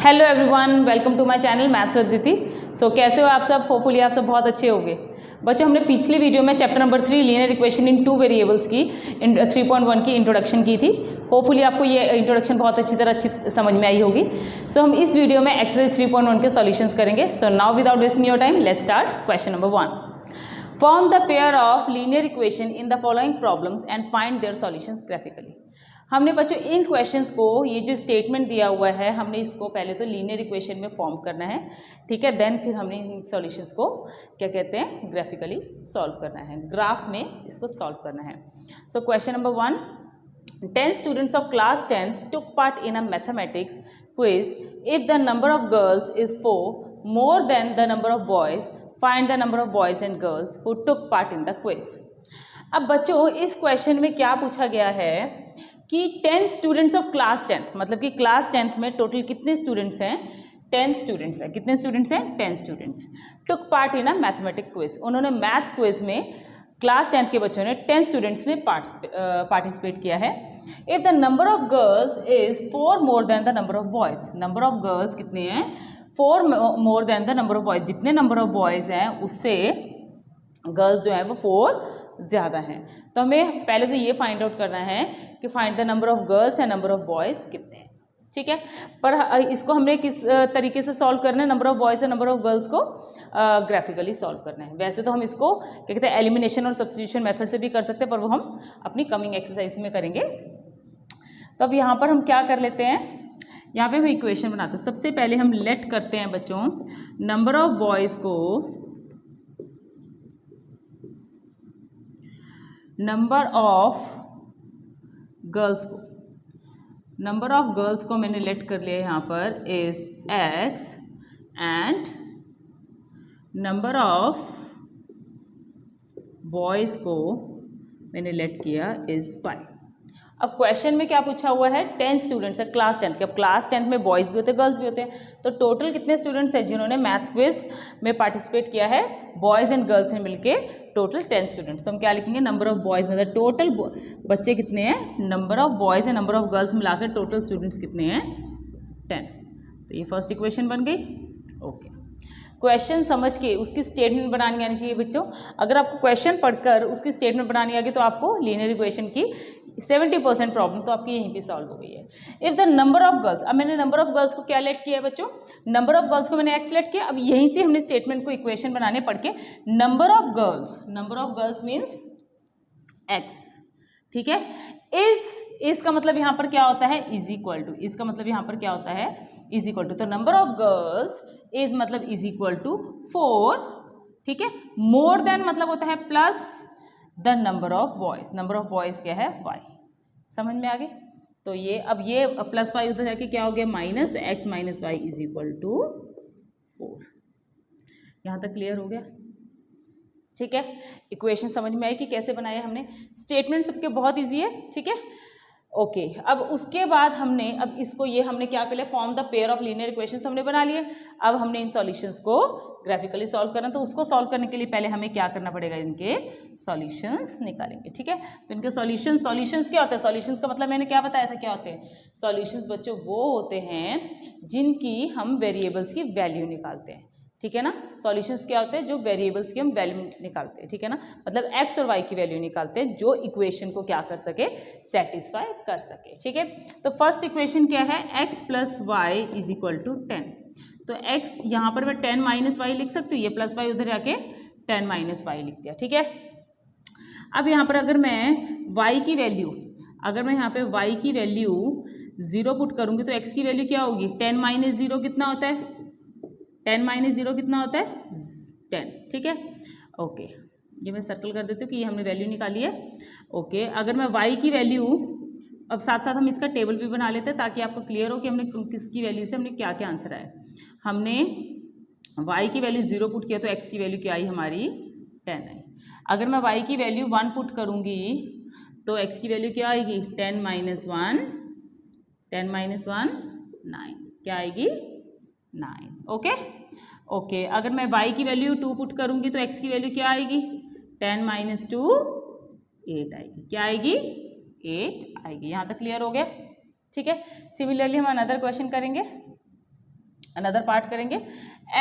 Hello everyone, welcome to my channel maths with didi. So कैसे हो आप सब? होपफुली आप सब बहुत अच्छे होंगे। बच्चों, हमने पिछली वीडियो में चैप्टर नंबर 3 लीनियर इक्वेशन इन 2 वेरिएबल्स की 3.1 की इंट्रोडक्शन की थी। होपफुली आपको ये इंट्रोडक्शन बहुत अच्छी समझ में आई होगी। सो हम इस वीडियो में एक्सरसाइज 3.1 के सॉल्यूशंस करेंगे। So now without wasting your time, let's start question number 1। Form the pair of linear equation in the following problems and find their solutions graphically. हमने बच्चों इन क्वेश्चंस को, ये जो स्टेटमेंट दिया हुआ है, हमने इसको पहले तो लीनियर इक्वेशन में फॉर्म करना है, ठीक है। देन फिर हमने इन सॉल्यूशंस को क्या कहते हैं, ग्राफिकली सॉल्व करना है, ग्राफ में इसको सॉल्व करना है। So question number 1, 10 students of class 10 took part in a mathematics quiz. If the number of girls is 4 more than the number of boys, find the number of boys and girls who took part in the quiz. अब बच्चों इस question में क्या पूछा गया है कि 10 students of class 10, मतलब कि क्लास 10th में टोटल कितने स्टूडेंट्स हैं? 10 स्टूडेंट्स हैं। कितने स्टूडेंट्स हैं? 10 students took part in a mathematic quiz. उन्होंने मैथ्स क्विज में क्लास 10th के बच्चों ने 10 स्टूडेंट्स ने पार्टिसिपेट किया है। If the number of girls is 4 more then the number of boys, number of girls कितने हैं? 4 more then the number of boys, जितने नंबर ऑफ बॉयज़ हैं उससे गर्ल्स जो है वो 4 ज़्यादा हैं। तो हमें पहले तो ये फाइंड आउट करना है कि find the number of girls and number of boys कितने हैं, ठीक है। पर इसको हमने किस तरीके से सॉल्व करना है, number of boys and number of girls को ग्राफिकली सॉल्व करना है। वैसे तो हम इसको क्या कहते हैं, एलिमिनेशन और सब्स्टिट्यूशन मेथड से भी कर सकते हैं, पर वो हम अपनी कमिंग एक्सरसाइज में करेंगे। तो अब यहाँ पर हम क्या कर लेते हैं, यहाँ पे हम इक्वेशन बनाते हैं। सबसे पहले हम लेट करते हैं बच्चों नंबर ऑफ बॉयज़ को नंबर ऑफ गर्ल्स को, नंबर ऑफ गर्ल्स को मैंने लेट कर लिया यहाँ पर is x and number of boys को मैंने लेट किया इज 5। अब क्वेश्चन में क्या पूछा हुआ है? 10 स्टूडेंट्स है क्लास 10 के। अब क्लास 10 में बॉयज़ भी होते हैं, गर्ल्स भी होते हैं, तो टोटल कितने स्टूडेंट्स हैं जिन्होंने मैथ्स क्विज में पार्टिसिपेट किया है? बॉयज़ एंड गर्ल्स ने मिलके टोटल 10 स्टूडेंट्स। तो हम क्या लिखेंगे, नंबर ऑफ बॉयज़ मतलब टोटल बच्चे कितने हैं, number of boys and number of girls मिलाकर टोटल स्टूडेंट्स कितने हैं? 10। तो ये फर्स्ट इक्वेशन बन गई। ओके, क्वेश्चन समझ के उसकी स्टेटमेंट बनानी आनी चाहिए बच्चों। अगर आपको क्वेश्चन पढ़कर उसकी स्टेटमेंट बनानी आ गई तो आपको लीनियर इक्वेशन की 70% प्रॉब्लम तो आपकी यहीं पे सॉल्व हो गई है। If the number of girls, अब मैंने नंबर ऑफ गर्ल्स को क्या लेट किया है बच्चों? नंबर ऑफ गर्ल्स को मैंने एक्स लेट किया। अब यहीं से हमने स्टेटमेंट को इक्वेशन बनाने पढ़ के number of girls means x, ठीक है। इज का मतलब यहाँ पर क्या होता है? Is equal to. इसका मतलब यहाँ पर क्या होता है? Is equal to. तो नंबर ऑफ गर्ल्स इज मतलब इज इक्वल टू 4, ठीक है। मोर देन मतलब होता है plus the number of boys. Number of boys क्या है? 5। समझ में आ गई? तो ये अब ये प्लस 5 उधर जाके क्या हो गया? माइनस, तो x minus y is equal to 4। यहाँ तक क्लियर हो गया? ठीक है, इक्वेशन समझ में आई कि कैसे बनाया हमने। स्टेटमेंट सबके बहुत इजी है, ठीक है। ओके, अब उसके बाद हमने अब इसको ये हमने क्या कर लिया, form the pair of linear equations तो हमने बना लिए। अब हमने इन सॉल्यूशंस को ग्राफिकली सॉल्व करना, तो उसको सॉल्व करने के लिए पहले हमें क्या करना पड़ेगा, इनके सॉल्यूशंस निकालेंगे, ठीक है। तो इनके सॉल्यूशंस क्या होता है? सॉल्यूशंस का मतलब मैंने क्या बताया था, क्या होते हैं सॉल्यूशंस बच्चों? वो होते हैं जिनकी हम वेरिएबल्स की वैल्यू निकालते हैं, ठीक है ना। सॉल्यूशंस क्या होते हैं? जो वेरिएबल्स की हम वैल्यू निकालते हैं, ठीक है ना। मतलब एक्स और वाई की वैल्यू निकालते हैं जो इक्वेशन को क्या कर सके, सेटिस्फाई कर सके, ठीक है। तो फर्स्ट इक्वेशन क्या है? X plus y is equal to 10। तो एक्स यहाँ पर मैं 10 माइनस वाई लिख सकती हूँ, ये प्लस वाई उधर जाके 10 माइनस वाई लिख दिया, ठीक है। अब यहाँ पर अगर मैं वाई की वैल्यू, अगर मैं यहाँ पे वाई की वैल्यू 0 पुट करूँगी तो एक्स की वैल्यू क्या होगी? 10 माइनस 0 कितना होता है? 10 माइनस 0 कितना होता है? 10, ठीक है। ओके, ये मैं सर्कल कर देती हूँ कि ये हमने वैल्यू निकाली है। ओके, अगर मैं y की वैल्यू, अब साथ साथ हम इसका टेबल भी बना लेते हैं ताकि आपको क्लियर हो कि हमने किसकी वैल्यू से हमने क्या क्या आंसर आया। हमने y की वैल्यू 0 पुट किया तो x की वैल्यू क्या आई हमारी? 10 आई। अगर मैं y की वैल्यू 1 पुट करूँगी तो x की वैल्यू क्या आएगी? 10 माइनस 1 9, क्या आएगी? 9। ओके, अगर मैं y की वैल्यू 2 पुट करूँगी तो x की वैल्यू क्या आएगी? 10 माइनस 2 8 आएगी। क्या आएगी? 8 आएगी। यहाँ तक क्लियर हो गया? ठीक है। सिमिलरली हम अनदर क्वेश्चन करेंगे। अनदर पार्ट करेंगे,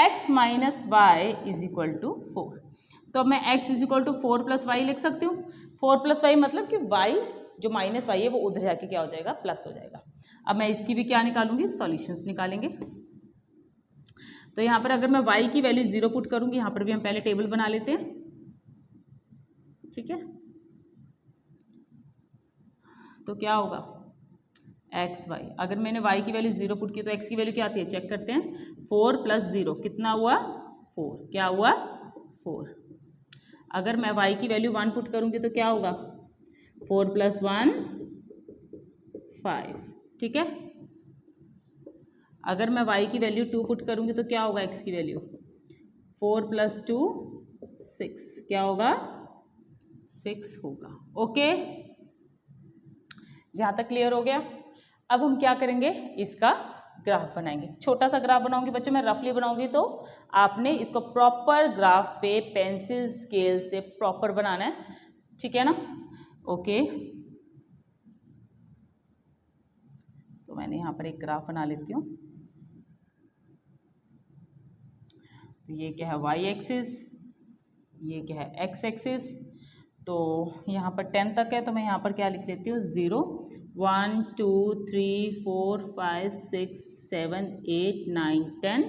x minus y is equal to 4। तो अब मैं x is equal to 4 plus y लिख सकती हूँ। 4 प्लस वाई मतलब कि y जो माइनस वाई है वो उधर जाके क्या हो जाएगा, प्लस हो जाएगा। अब मैं इसकी भी क्या निकालूंगी, सॉल्यूशंस निकालेंगे। तो यहाँ पर अगर मैं y की वैल्यू 0 पुट करूंगी, यहाँ पर भी हम पहले टेबल बना लेते हैं, ठीक है। तो क्या होगा, एक्स वाई, अगर मैंने y की वैल्यू 0 पुट की तो x की वैल्यू क्या आती है, चेक करते हैं। 4 प्लस 0 कितना हुआ, 4, क्या हुआ 4। अगर मैं y की वैल्यू 1 पुट करूंगी तो क्या होगा, 4 प्लस 1 5, ठीक है। अगर मैं y की वैल्यू 2 पुट करूंगी तो क्या होगा, x की वैल्यू 4 प्लस 2 6, क्या होगा 6 होगा। ओके, यहाँ तक क्लियर हो गया। अब हम क्या करेंगे, इसका ग्राफ बनाएंगे। छोटा सा ग्राफ बनाऊंगी बच्चों, मैं रफली बनाऊंगी, तो आपने इसको प्रॉपर ग्राफ पे पेंसिल स्केल से प्रॉपर बनाना है, ठीक है ना। ओके, तो मैंने यहाँ पर एक ग्राफ बना लेती हूँ। तो ये क्या है, वाई एक्सिस, ये क्या है, एक्स एक्सिस। तो यहाँ पर 10 तक है, तो मैं यहाँ पर क्या लिख लेती हूँ, 0 1 2 3 4 5 6 7 8 9 10,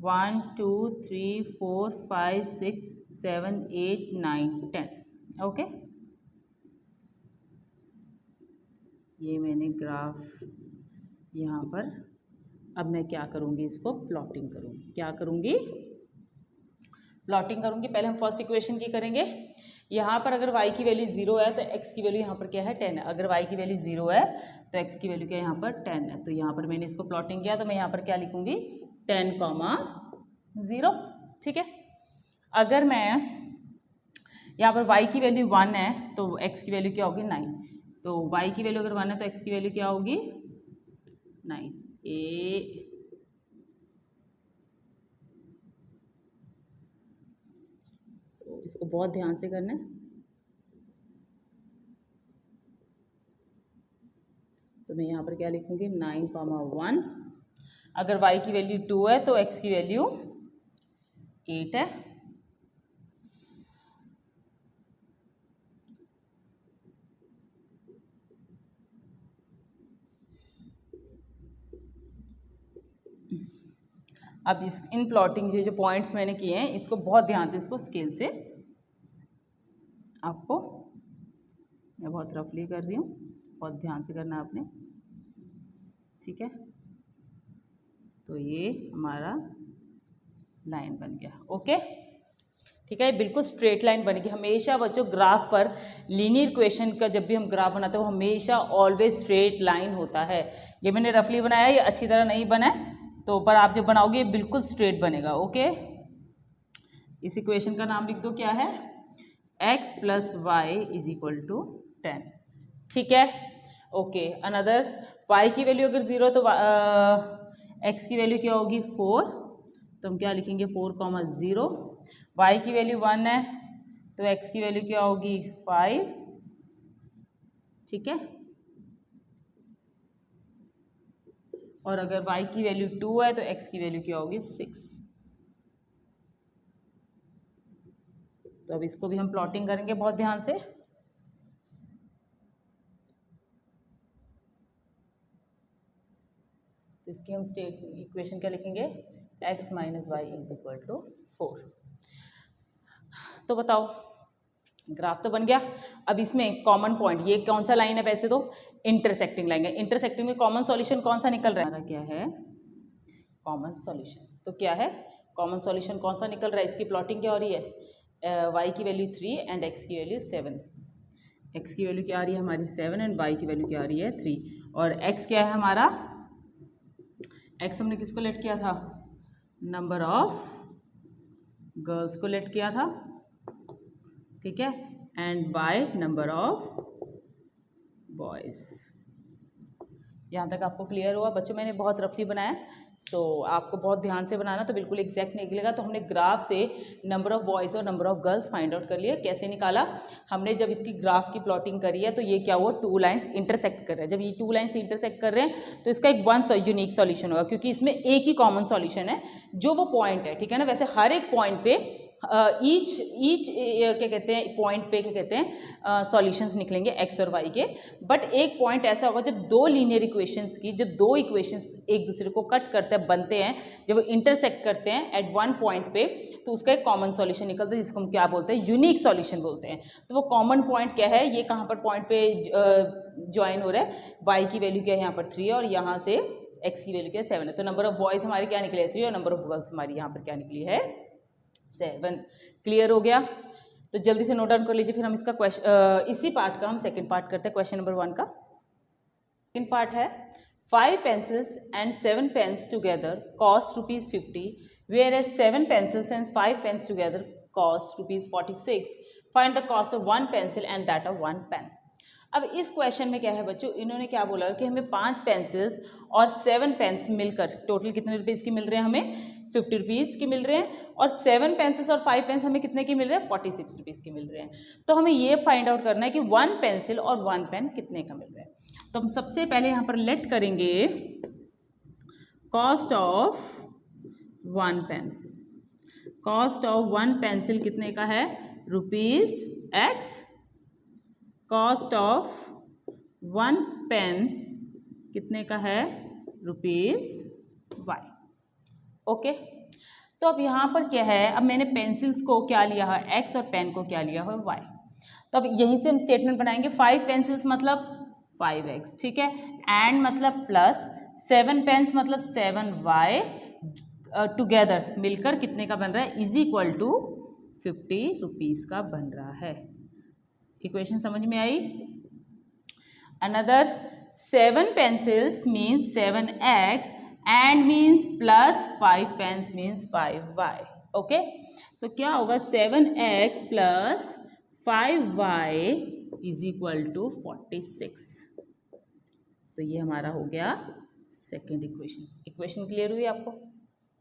1 2 3 4 5 6 7 8 9 10। ओके, ये मैंने ग्राफ यहाँ पर, अब मैं क्या करूँगी, इसको प्लॉटिंग करूँगी। क्या करूँगी, प्लॉटिंग करूँगी। पहले हम फर्स्ट इक्वेशन की करेंगे। यहाँ पर अगर y की वैल्यू 0 है तो x की वैल्यू यहाँ पर क्या है, 10 है। अगर y की वैल्यू 0 है तो x की वैल्यू क्या है, यहाँ पर 10 है। तो यहाँ पर मैंने इसको प्लॉटिंग किया, तो मैं यहाँ पर क्या लिखूँगी, 10,0, ठीक है। अगर मैं यहाँ पर y की वैल्यू 1 है तो x की वैल्यू क्या होगी, 9। तो y की वैल्यू अगर 1 है तो x की वैल्यू क्या होगी, 9। इसको बहुत ध्यान से करना है। तो मैं यहाँ पर क्या लिखूँगी, 9,1। अगर y की वैल्यू 2 है तो x की वैल्यू 8 है। अब इस इन प्लॉटिंग जो पॉइंट्स मैंने किए हैं, इसको बहुत ध्यान से, इसको स्केल से आपको, मैं बहुत रफली कर रही हूँ, बहुत ध्यान से करना आपने, ठीक है। तो ये हमारा लाइन बन गया। ओके, ठीक है, बिल्कुल स्ट्रेट लाइन बनेगी। हमेशा बच्चों ग्राफ पर लीनियर इक्वेशन का जब भी हम ग्राफ बनाते हैं वो हमेशा ऑलवेज स्ट्रेट लाइन होता है। ये मैंने रफली बनाया, ये अच्छी तरह नहीं बना है, तो पर आप जब बनाओगे ये बिल्कुल स्ट्रेट बनेगा। ओके, इस इक्वेशन का नाम लिख दो, क्या है, x plus y is equal to 10, ठीक है। ओके, अनदर y की वैल्यू अगर 0 तो x की वैल्यू क्या होगी, 4। तो हम क्या लिखेंगे, 4,0। y की वैल्यू 1 है तो x की वैल्यू क्या होगी, 5, ठीक है। और अगर y की वैल्यू 2 है तो x की वैल्यू क्या होगी, 6। तो अब इसको भी हम प्लॉटिंग करेंगे बहुत ध्यान से। तो इसकी हम स्टेट इक्वेशन क्या लिखेंगे, x minus y is equal to 4। तो बताओ, ग्राफ तो बन गया। अब इसमें कॉमन पॉइंट, ये कौन सा लाइन है, वैसे तो इंटरसेक्टिंग लाइन है। इंटरसेक्टिंग में कॉमन सॉल्यूशन कौन सा निकल रहा है, क्या है, कॉमन सॉल्यूशन। तो क्या है, कॉमन सॉल्यूशन कौन सा निकल रहा है, इसकी प्लॉटिंग क्या हो रही है, y की वैल्यू 3 एंड x की वैल्यू 7। x की वैल्यू क्या आ रही है हमारी 7 एंड y की वैल्यू क्या आ रही है 3। और x क्या है हमारा, x हमने किसको लेट किया था, नंबर ऑफ गर्ल्स को लेट किया था, ठीक है, and by number of boys. यहाँ तक आपको क्लियर हुआ बच्चों, मैंने बहुत रफली बनाया, सो आपको बहुत ध्यान से बनाना, तो बिल्कुल एग्जैक्ट निकलेगा। तो हमने ग्राफ से नंबर ऑफ़ बॉयज़ और number of girls find out कर लिया। कैसे निकाला हमने, जब इसकी ग्राफ की प्लॉटिंग करी है तो ये क्या हुआ, 2 लाइन्स इंटरसेक्ट कर रहे हैं। जब ये 2 लाइन्स इंटरसेक्ट कर रहे हैं तो इसका एक वन यूनिक सॉल्यूशन होगा, क्योंकि इसमें एक ही कॉमन सॉल्यूशन है जो वो पॉइंट है, ठीक है ना। वैसे हर एक पॉइंट पे ईच क्या कहते हैं, पॉइंट पे क्या कहते हैं सॉल्यूशंस निकलेंगे एक्स और वाई के। बट एक पॉइंट ऐसा होगा जब दो लीनियर इक्वेशंस की, जब दो इक्वेशंस एक दूसरे को कट करते हैं, बनते हैं, जब वो इंटरसेक्ट करते हैं एट वन पॉइंट पे, तो उसका एक कॉमन सॉल्यूशन निकलता है, जिसको हम क्या बोलते हैं, यूनिक सॉल्यूशन बोलते हैं। तो वो कॉमन पॉइंट क्या है, ये कहाँ पर पॉइंट पे ज्वाइन हो रहा है, वाई की वैल्यू क्या है यहाँ पर 3 है और यहाँ से एक्स की वैल्यू क्या है 7 है। तो नंबर ऑफ बॉयज़ हमारे क्या निकले 3 और नंबर ऑफ गर्ल्स हमारी यहाँ पर क्या निकली है 7। क्लियर हो गया। तो जल्दी से नोट डाउन कर लीजिए, फिर हम इसका क्वेश्चन, इसी पार्ट का हम सेकंड पार्ट करते हैं। क्वेश्चन नंबर 1 का सेकंड पार्ट है 5 pencils and 7 pens together cost ₹50, whereas 7 pencils and 5 pens together cost ₹46. Find the cost of 1 pencil and that of 1 pen. अब इस क्वेश्चन में क्या है बच्चों, इन्होंने क्या बोला कि हमें 5 पेंसिल्स और 7 पेन्स मिलकर टोटल कितने रुपीज़ की मिल रहे हैं, हमें 50 रुपीज़ की मिल रहे हैं, और 7 पेंसिल्स और 5 पेन्स हमें कितने की मिल रहे हैं, 46 रुपीज़ की मिल रहे हैं। तो हमें ये फाइंड आउट करना है कि 1 पेंसिल और 1 पेन कितने का मिल रहा है। तो हम सबसे पहले यहाँ पर लेट करेंगे cost of 1 pen. Cost of 1 pencil कितने का है, ₹X। कॉस्ट ऑफ 1 पेन कितने का है, ₹Y। ओके, तो अब यहाँ पर क्या है, अब मैंने पेंसिल्स को क्या लिया है X और पेन को क्या लिया है Y। तो अब यहीं से हम स्टेटमेंट बनाएंगे, 5 पेंसिल्स मतलब 5X, ठीक है, एंड मतलब प्लस 7 पेन्स मतलब 7Y टुगेदर मिलकर कितने का बन रहा है, इज इक्वल टू 50 रुपीज़ का बन रहा है। इक्वेशन समझ में आई। Another 7 pencils means 7X and means plus 5 pens means 5Y। Okay, तो क्या होगा 7X plus 5Y is equal to 46। तो ये हमारा हो गया सेकेंड इक्वेशन। इक्वेशन क्लियर हुई आपको,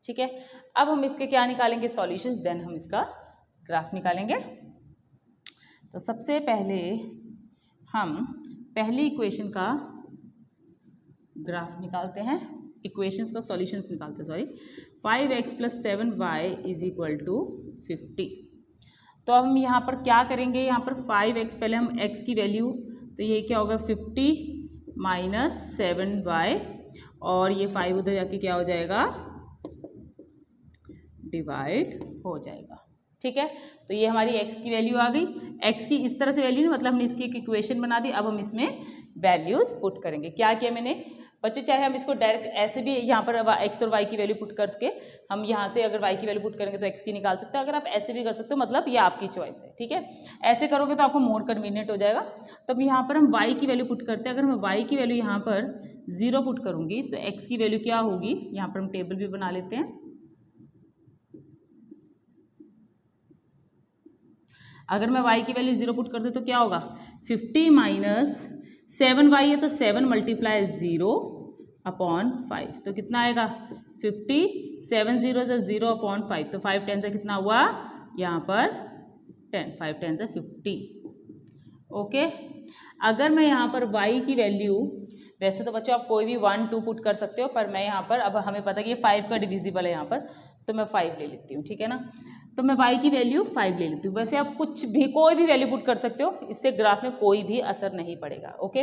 ठीक है। अब हम इसके क्या निकालेंगे, सॉल्यूशंस, देन हम इसका ग्राफ निकालेंगे। तो सबसे पहले हम पहली इक्वेशन का ग्राफ निकालते हैं, इक्वेशंस का सॉल्यूशंस निकालते हैं, sorry. 5X plus 7Y is equal to 50। तो अब हम यहाँ पर क्या करेंगे, यहाँ पर 5X, पहले हम X की वैल्यू, तो ये क्या होगा 50 माइनस 7Y, और ये 5 उधर जाके क्या हो जाएगा, डिवाइड हो जाएगा, ठीक है। तो ये हमारी x की वैल्यू आ गई। x की इस तरह से वैल्यू नहीं, मतलब हमने इसकी एक इक्वेशन बना दी। अब हम इसमें वैल्यूज पुट करेंगे। क्या किया मैंने बच्चों, चाहे हम इसको डायरेक्ट ऐसे भी यहाँ पर x और y की वैल्यू पुट करके, हम यहाँ से अगर y की वैल्यू पुट करेंगे तो x की निकाल सकते हैं, अगर आप ऐसे भी कर सकते हो, मतलब ये आपकी चॉइस है, ठीक है। ऐसे करोगे तो आपको मोर कन्वीनियंट हो जाएगा। तो अब यहाँ पर हम y की वैल्यू पुट करते हैं। अगर मैं y की वैल्यू यहाँ पर 0 पुट करूँगी तो x की वैल्यू क्या होगी, यहाँ पर हम टेबल भी बना लेते हैं। अगर मैं y की वैल्यू 0 पुट कर दूँ तो क्या होगा, 50 माइनस 7y है तो 7 मल्टीप्लाई 0 अपॉन 5, तो कितना आएगा 50, 7 0 से 0 अपॉन 5, तो 5 10 से कितना हुआ यहाँ पर 10, 5 10 से 50। ओके, अगर मैं यहाँ पर y की वैल्यू, वैसे तो बच्चों आप कोई भी 1 2 पुट कर सकते हो, पर मैं यहाँ पर, अब हमें पता है कि ये 5 का डिविजिबल है यहाँ पर, तो मैं 5 ले लेती हूँ, ठीक है ना। तो मैं y की वैल्यू 5 ले लेती हूँ। वैसे आप कुछ भी कोई भी वैल्यू पुट कर सकते हो, इससे ग्राफ में कोई भी असर नहीं पड़ेगा। ओके,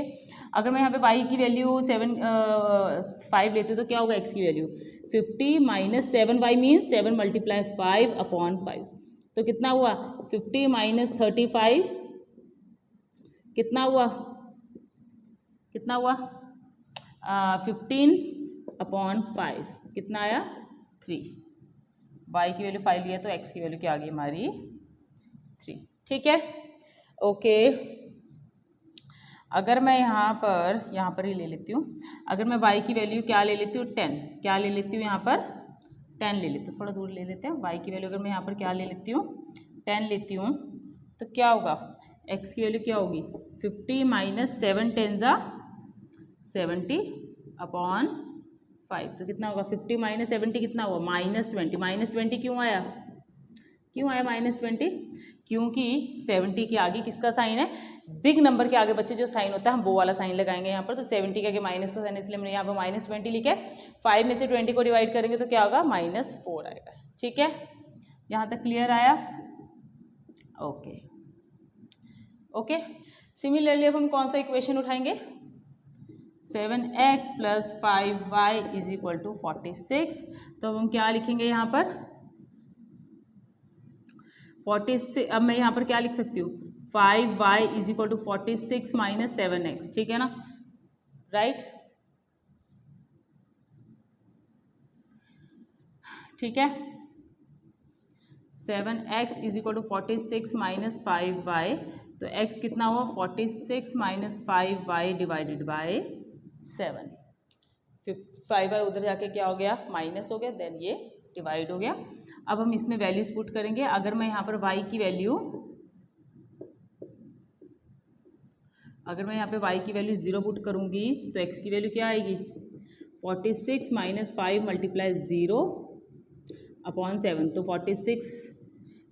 अगर मैं यहाँ पे y की वैल्यू 5 लेती हूँ तो क्या होगा, x की value 50 minus 7y means 7 multiply 5 upon 5, तो कितना हुआ 50 माइनस 35, कितना हुआ 15 अपॉन 5, कितना आया 3। y की वैल्यू 5 लिया तो x की वैल्यू क्या आ गई हमारी 3, ठीक है। ओके, अगर मैं यहाँ पर ही ले लेती हूँ। अगर मैं y की वैल्यू क्या ले लेती हूँ 10, क्या ले लेती हूँ यहाँ पर 10 ले लेती हूँ, थोड़ा दूर ले लेते हैं। y की वैल्यू अगर मैं यहाँ पर क्या ले लेती हूँ 10 लेती हूँ, तो क्या होगा x की वैल्यू क्या होगी 50 माइनस 7 10 जा 70 अपॉन 5, तो कितना होगा 50 माइनस 70 कितना हुआ -20। -20 क्यों आया -20? क्योंकि 70 के आगे किसका साइन है, बिग नंबर के आगे बच्चे जो साइन होता है हम वो वाला साइन लगाएंगे यहाँ पर। तो 70 के आगे माइनस का साइन, इसलिए हमने यहाँ पर -20 लिखा है। 5 में से 20 को डिवाइड करेंगे तो क्या होगा -4 आएगा। ठीक है, यहाँ तक क्लियर आया? Okay okay. सिमिलरली अब हम कौन सा इक्वेशन उठाएंगे, 7x + 5y = 46। तो अब हम क्या लिखेंगे यहाँ पर 46। अब मैं यहाँ पर क्या लिख सकती हूँ 5y = 46 - 7x, ठीक है ना, राइट? ठीक है, 7x = 46 - 5y, तो x कितना हुआ 46 - 5y / 7। 5y उधर जाके क्या हो गया माइनस हो गया, देन ये डिवाइड हो गया। अब हम इसमें वैल्यूज पुट करेंगे। अगर मैं यहाँ पर y की वैल्यू, अगर मैं यहाँ पे y की वैल्यू 0 पुट करूँगी तो x की वैल्यू क्या आएगी 46 - 5 × 0 / 7। तो 46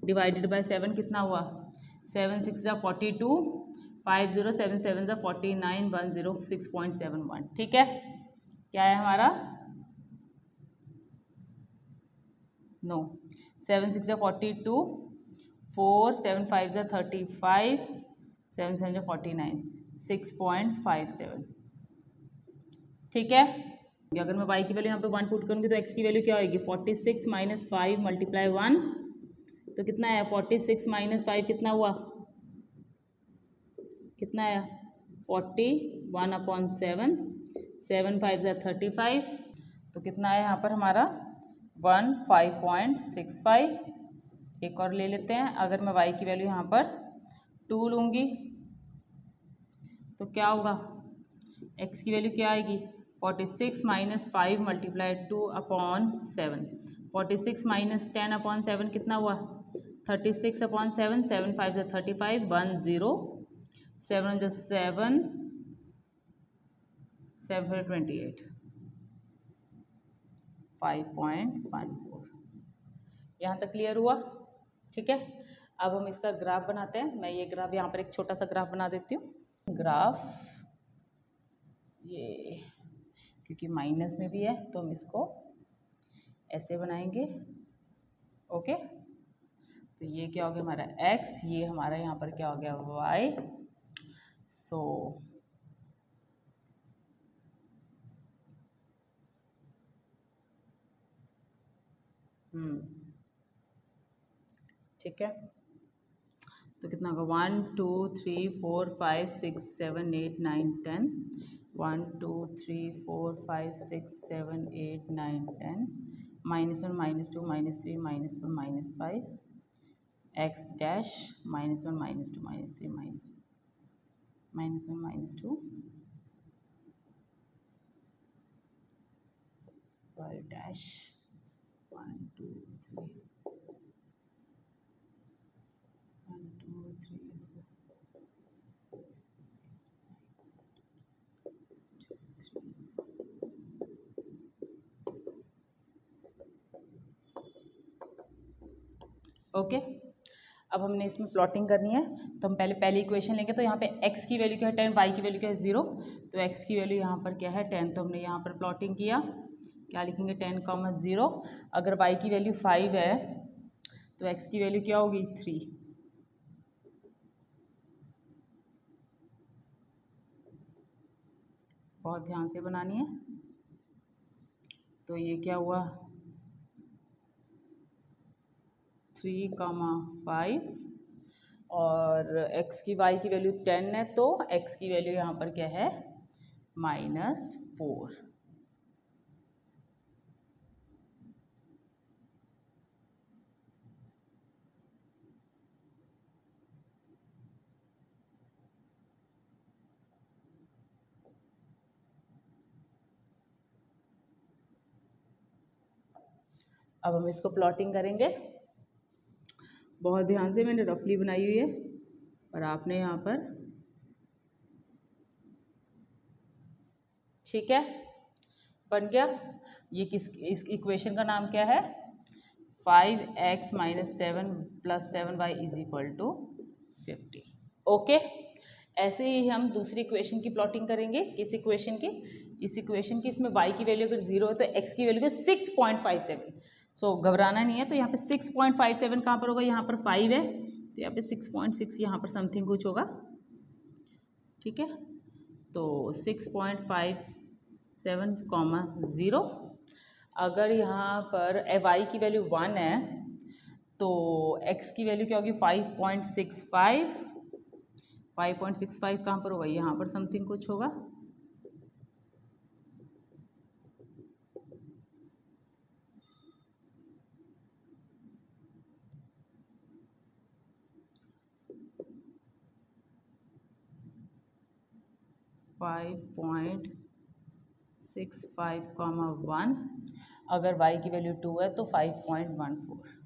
/ 7 कितना हुआ 7 6 = 42, 5 0 7 7 = 49, 1 0 6.71। ठीक है, क्या है हमारा नो 7 6 = 42, 4 7 5 = 35, 7 7 = 49, 6.57। ठीक है, अगर मैं y की वैल्यू यहाँ पे 1 पुट करूँगी तो x की वैल्यू क्या होगी 46 - 5 × 1, तो कितना है 46 - 5 कितना हुआ, कितना आया 41/7, 7 5 = 35, तो कितना है यहाँ पर हमारा 15.65। एक और ले लेते हैं। अगर मैं y की वैल्यू यहाँ पर 2 लूँगी तो क्या होगा x की वैल्यू क्या आएगी 46 - 5 × 2/7, 46 - 10/7 कितना हुआ 36/7, 7 5 = 35, 1 0 7 × 7 7 28, 5.14। यहाँ तक क्लियर हुआ? ठीक है, अब हम इसका ग्राफ बनाते हैं। मैं ये ग्राफ यहाँ पर एक छोटा सा ग्राफ बना देती हूँ। ग्राफ ये क्योंकि माइनस में भी है तो हम इसको ऐसे बनाएंगे। ओके, तो ये क्या हो गया हमारा x, ये हमारा यहाँ पर क्या हो गया y। सो ठीक है, तो कितना होगा 1 2 3 4 5 6 7 8 9 10, 1 2 3 4 5 6 7 8 9 10, -1 -2 -3 -1 -5, x dash -1 -2 -3 -1 -2 y dash 1 2 3 1 2 3 okay. अब हमने इसमें प्लॉटिंग करनी है, तो हम पहली इक्वेशन लेंगे। तो यहाँ पे x की वैल्यू क्या है 10, y की वैल्यू क्या है 0, तो x की वैल्यू यहाँ पर क्या है 10, तो हमने यहाँ पर प्लॉटिंग किया। क्या लिखेंगे 10, 0। अगर y की वैल्यू 5 है तो x की वैल्यू क्या होगी 3। बहुत ध्यान से बनानी है। तो ये क्या हुआ 3, 5, और x की y की वैल्यू 10 है तो x की वैल्यू यहाँ पर क्या है -4। अब हम इसको प्लॉटिंग करेंगे। बहुत ध्यान से, मैंने रफली बनाई हुई है और आपने यहाँ पर, ठीक है, बन गया। ये इस इक्वेशन का नाम क्या है? 5x - 7 + 7y = 50। ओके, ऐसे ही हम दूसरी इक्वेशन की प्लॉटिंग करेंगे। किस इक्वेशन की? इस इक्वेशन की। इसमें y की वैल्यू अगर 0 है तो x की वैल्यू 6.57। सो घबराना नहीं है। तो यहाँ पे 6.57 कहाँ पर होगा? यहाँ पर 5 है तो यहाँ पे 6.6 यहाँ पर समथिंग कुछ होगा। ठीक है, तो 6.57, 0। अगर यहाँ पर y की वैल्यू 1 है तो x की वैल्यू क्या होगी? 5.65। 5.65 कहाँ पर होगा? यहाँ पर समथिंग कुछ होगा। (5.65, 1). अगर y की वैल्यू 2 है तो 5.14।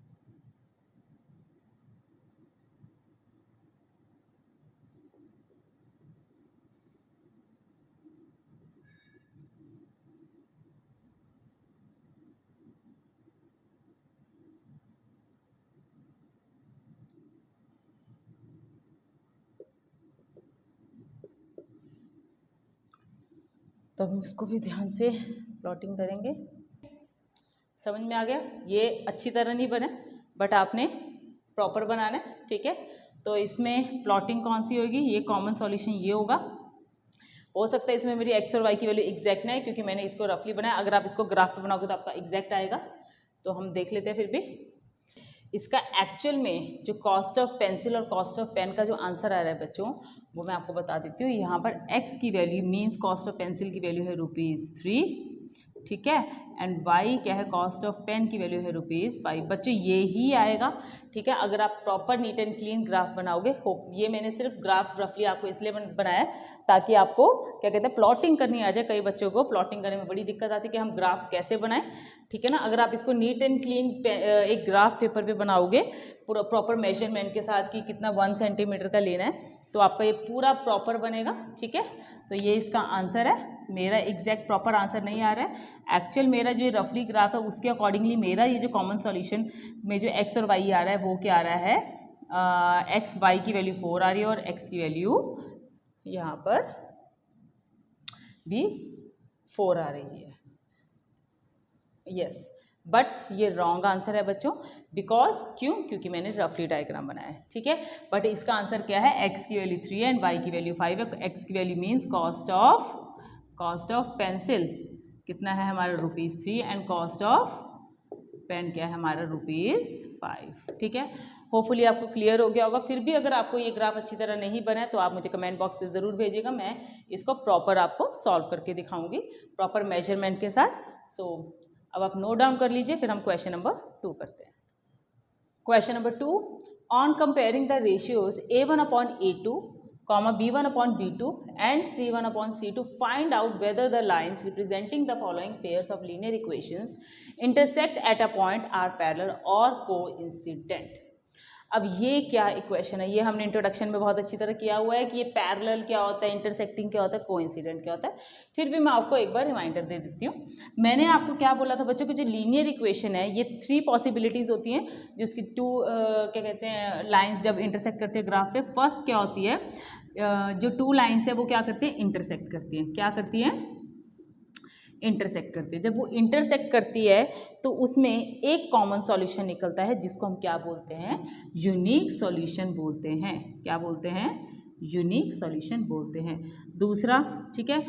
तो हम इसको भी ध्यान से प्लॉटिंग करेंगे। समझ में आ गया? ये अच्छी तरह नहीं बना बट आपने प्रॉपर बनाना है। ठीक है, तो इसमें प्लॉटिंग कौन सी होगी? ये कॉमन सॉल्यूशन ये होगा। हो सकता है इसमें मेरी एक्स और वाई की वैल्यू एग्जैक्ट ना है क्योंकि मैंने इसको रफली बनाया। अगर आप इसको ग्राफ पे बनाओगे तो आपका एग्जैक्ट आएगा। तो हम देख लेते हैं फिर भी। इसका एक्चुअल में जो कॉस्ट ऑफ पेंसिल और कॉस्ट ऑफ पेन का जो आंसर आ रहा है बच्चों, वो मैं आपको बता देती हूँ। यहाँ पर x की value means cost of pencil की वैल्यू है ₹3। ठीक है, एंड y क्या है? कॉस्ट ऑफ पेन की वैल्यू है ₹5। बच्चों ये ही आएगा। ठीक है, अगर आप proper neat and clean graph बनाओगे। होप ये मैंने सिर्फ ग्राफ रफली आपको इसलिए बनाया है ताकि आपको क्या कहते हैं प्लॉटिंग करनी आ जाए। कई बच्चों को प्लॉटिंग करने में बड़ी दिक्कत आती है कि हम ग्राफ कैसे बनाएं। ठीक है ना, अगर आप इसको नीट एंड क्लीन एक ग्राफ पेपर पे बनाओगे पूरा प्रॉपर मेजरमेंट के साथ कि कितना 1 सेंटीमीटर का लेना है तो आपका ये पूरा प्रॉपर बनेगा। ठीक है, तो ये इसका आंसर है। मेरा एग्जैक्ट प्रॉपर आंसर नहीं आ रहा है। एक्चुअल मेरा जो रफली ग्राफ है उसके अकॉर्डिंगली मेरा ये जो कॉमन सॉल्यूशन में जो x और y आ रहा है वो क्या आ रहा है? x y की वैल्यू 4 आ रही है और x की वैल्यू यहाँ पर भी 4 आ रही है। यस, बट ये रॉन्ग आंसर है बच्चों। बिकॉज क्यों? क्योंकि मैंने रफली डायग्राम बनाया है। ठीक है, बट इसका आंसर क्या है? x की वैल्यू 3 एंड y की वैल्यू 5 है। x की value means cost of pencil कितना है हमारा? ₹3 एंड कॉस्ट ऑफ पेन क्या है हमारा? ₹5। ठीक है, होपफुली आपको क्लियर हो गया होगा। फिर भी अगर आपको ये ग्राफ अच्छी तरह नहीं बना है तो आप मुझे कमेंट बॉक्स पे ज़रूर भेजिएगा। मैं इसको प्रॉपर आपको सॉल्व करके दिखाऊंगी प्रॉपर मेजरमेंट के साथ। सो अब आप नोट डाउन कर लीजिए, फिर हम क्वेश्चन नंबर 2 करते हैं। Question number 2, on comparing the ratios A1/A2, B1/B2 and C1/C2, find out whether the lines representing the following pairs of linear equations intersect at a point, are parallel or coincident। अब ये क्या equation है? ये हमने introduction में बहुत अच्छी तरह किया हुआ है कि ये पैरेलल क्या होता है, इंटरसेक्टिंग क्या होता है, कोइंसिडेंट क्या होता है। फिर भी मैं आपको एक बार रिमाइंडर दे देती हूँ। मैंने आपको क्या बोला था बच्चों कि जो लीनियर इक्वेशन है ये 3 पॉसिबिलिटीज़ होती हैं जिसकी 2 क्या कहते हैं लाइन्स जब इंटरसेक्ट करती है ग्राफ पे। फर्स्ट क्या होती है? जो 2 लाइन्स है वो क्या करती हैं? इंटरसेक्ट करती हैं। क्या करती हैं? इंटरसेक्ट करती है। जब वो इंटरसेक्ट करती है तो उसमें एक कॉमन सॉल्यूशन निकलता है जिसको हम क्या बोलते हैं? यूनिक सॉल्यूशन बोलते हैं। क्या बोलते हैं? यूनिक सॉल्यूशन बोलते हैं। दूसरा, ठीक है,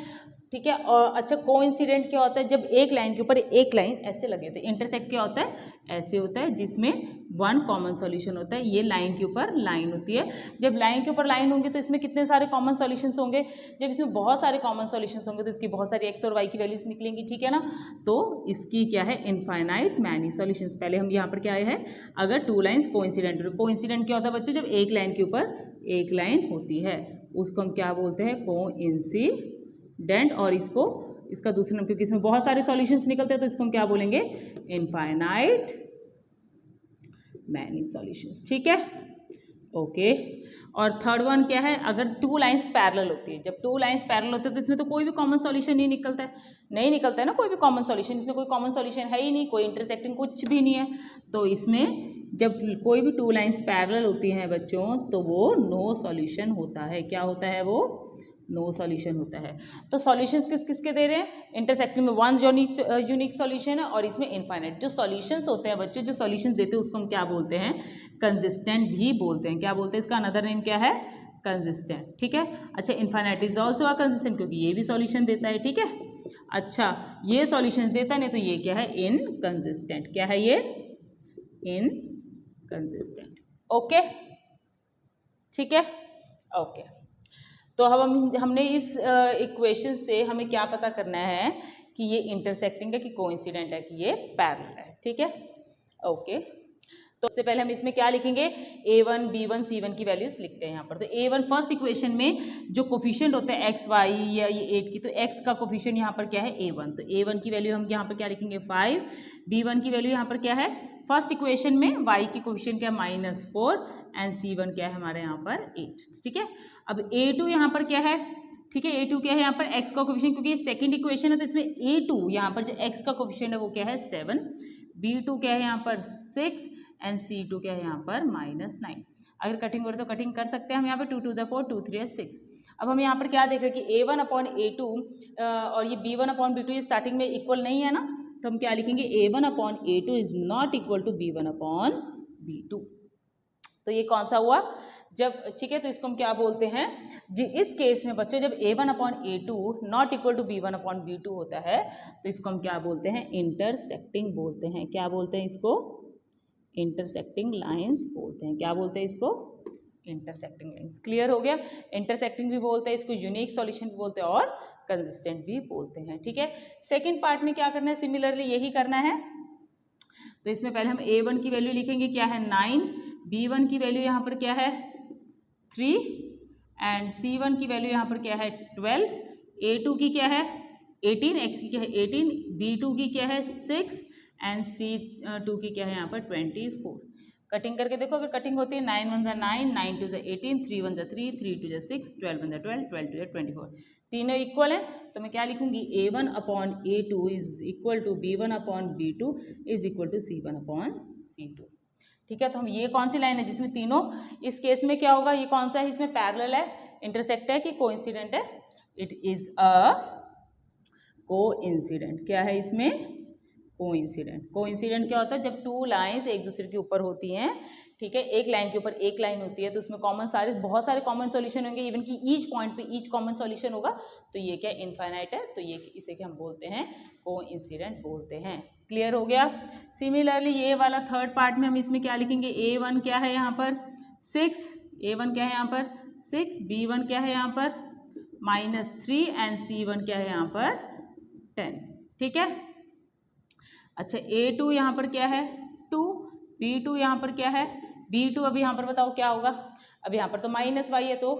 ठीक है। और अच्छा, कोइंसिडेंट क्या होता है? जब एक लाइन के ऊपर एक लाइन ऐसे लगे थे। इंटरसेक्ट क्या होता है? ऐसे होता है जिसमें 1 कॉमन सॉल्यूशन होता है। ये लाइन के ऊपर लाइन होती है। जब लाइन के ऊपर लाइन होंगी तो इसमें कितने सारे कॉमन सॉल्यूशंस होंगे? जब इसमें बहुत सारे कॉमन सॉल्यूशंस होंगे तो इसकी बहुत सारी एक्स और वाई की वैल्यूज निकलेंगी। ठीक है ना, तो इसकी क्या है? Infinite many solutions. पहले हम यहाँ पर क्या आए हैं? अगर 2 लाइन्स कोइंसिडेंट, कोइंसिडेंट क्या होता है बच्चों? जब एक लाइन के ऊपर एक लाइन होती है उसको हम क्या बोलते हैं? कोइंसिडेंट। और इसका दूसरा नाम, क्योंकि इसमें बहुत सारे सॉल्यूशंस निकलते हैं तो इसको हम क्या बोलेंगे? Infinite many solutions. ठीक है, ओके। और थर्ड वन क्या है, अगर टू लाइंस पैरेलल होती है, जब टू लाइंस पैरेलल होते हैं तो इसमें तो कोई भी कॉमन सॉल्यूशन नहीं निकलता है, नहीं निकलता है ना कोई भी कॉमन सॉल्यूशन, इसमें कोई कॉमन सॉल्यूशन है ही नहीं, कोई इंटरसेक्टिंग कुछ भी नहीं है। तो इसमें जब कोई भी टू लाइंस पैरेलल होती हैं बच्चों तो वो नो सॉल्यूशन होता है। क्या होता है वो? नो सॉल्यूशन होता है। तो सॉल्यूशंस किस किस के दे रहे हैं? इंटरसेक्टिंग में वन यूनिक सॉल्यूशन है और इसमें इनफाइनाइट। जो सॉल्यूशंस होते हैं बच्चों, जो सॉल्यूशंस देते हैं उसको हम क्या बोलते हैं? कंसिस्टेंट भी बोलते हैं। क्या बोलते हैं? इसका अनदर नेम क्या है? कंसिस्टेंट। ठीक है। अच्छा, infinite is also a consistent, क्योंकि ये भी सॉल्यूशन देता है। ठीक है। अच्छा, ये सॉल्यूशंस देता नहीं तो ये क्या है? इनकंसिस्टेंट। क्या है ये? इनकंसिस्टेंट। ओके, ठीक है। ओके, तो अब हमने इस इक्वेशन से हमें क्या पता करना है कि ये इंटरसेक्टिंग है कि कोइंसिडेंट है कि ये पैरेलल है। ठीक है। ओके, तो सबसे पहले हम इसमें क्या लिखेंगे? a1 b1 c1 की वैल्यूज लिखते हैं यहाँ पर। तो a1 फर्स्ट इक्वेशन में जो कोफिशिएंट होते हैं x y या ये 8 की, तो x का कोफिशिएंट यहाँ पर क्या है? a1। तो a1 की वैल्यू हम यहाँ पर क्या लिखेंगे? 5। b1 की वैल्यू यहाँ पर क्या है? फर्स्ट इक्वेशन में y की कोफिशिएंट क्या है? -4 एंड c1 क्या है हमारे यहाँ पर? 8। ठीक है। अब a2 यहाँ पर क्या है? ठीक है, a2 क्या है यहाँ पर? x का कोफिशिएंट, क्योंकि ये सेकंड इक्वेशन है तो इसमें a2 यहाँ पर जो x का कोफिशिएंट है वो क्या है? 7। b2 क्या है यहाँ पर? 6 एंड c2 क्या है यहाँ पर? -9। अगर कटिंग हो रही तो कटिंग कर सकते हैं हम यहाँ पे। 2 2 ज़ा 4, 2 3 6। अब हम यहाँ पर क्या देख रहे हैं कि a1 अपॉन a2 और ये b1 अपॉन b2 ये स्टार्टिंग में इक्वल नहीं है ना, तो हम क्या लिखेंगे? a1 upon a2 is not equal to b1 upon b2। तो ये कौन सा हुआ? जब, ठीक है, तो इसको हम क्या बोलते हैं जी? इस केस में बच्चों जब a1 upon a2 not equal to b1 upon b2 होता है तो इसको हम क्या बोलते हैं? इंटरसेक्टिंग बोलते हैं। क्या बोलते हैं इसको? इंटरसेक्टिंग लाइंस बोलते हैं। क्या बोलते हैं इसको? Intersecting lines. क्लियर हो गया? इंटरसेक्टिंग भी बोलते हैं इसको, यूनिक सॉल्यूशन भी बोलते हैं और कंसिस्टेंट भी बोलते हैं। ठीक है। सेकेंड पार्ट में क्या करना है? सिमिलरली यही करना है। तो इसमें पहले हम a1 की वैल्यू लिखेंगे, क्या है? 9। b1 की वैल्यू यहाँ पर क्या है? 3 एंड c1 की वैल्यू यहाँ पर क्या है? 12। a2 की क्या है? 18। x की क्या है? 18। b2 की क्या है? 6 एंड c2 की क्या है यहाँ पर? 24। कटिंग करके देखो, अगर कटिंग होती है 9 1 ज़ा 9, 9 2 ज़ा 18, 3 1 ज़ा 3, 3 2 ज़ा 6, 12 1 ज़ा 12, 12 2 ज़ा 24। तीनों इक्वल है तो मैं क्या लिखूंगी? a1 upon a2 is equal to b1 upon b2 is equal to c1 upon c2। ठीक है। तो हम, ये कौन सी लाइन है जिसमें तीनों, इस केस में क्या होगा? ये कौन सा है? इसमें पैरेलल है, इंटरसेक्ट है कि कोइंसिडेंट है? It is a coincident. क्या है इसमें? कोइंसिडेंट। कोइंसिडेंट क्या होता है? जब टू लाइंस एक दूसरे के ऊपर होती हैं, ठीक है, एक लाइन के ऊपर एक लाइन होती है तो उसमें कॉमन बहुत सारे कॉमन सॉल्यूशन होंगे, इवन कि ईच पॉइंट पे ईच कॉमन सॉल्यूशन होगा, तो ये क्या? इनफाइनाइट है। तो ये इसे क्या हम बोलते हैं? कोइंसिडेंट बोलते हैं। क्लियर हो गया? सिमिलरली ये वाला थर्ड पार्ट में हम इसमें क्या लिखेंगे? a1 क्या है यहाँ पर? 6। a1 क्या है यहाँ पर? 6। b1 क्या है यहाँ पर? -3 एंड c1 क्या है यहाँ पर? 10। ठीक है। अच्छा, a2 यहाँ पर क्या है? 2। b2 यहाँ पर क्या है? b2 अभी यहाँ पर बताओ क्या होगा? अब यहाँ पर तो -y है तो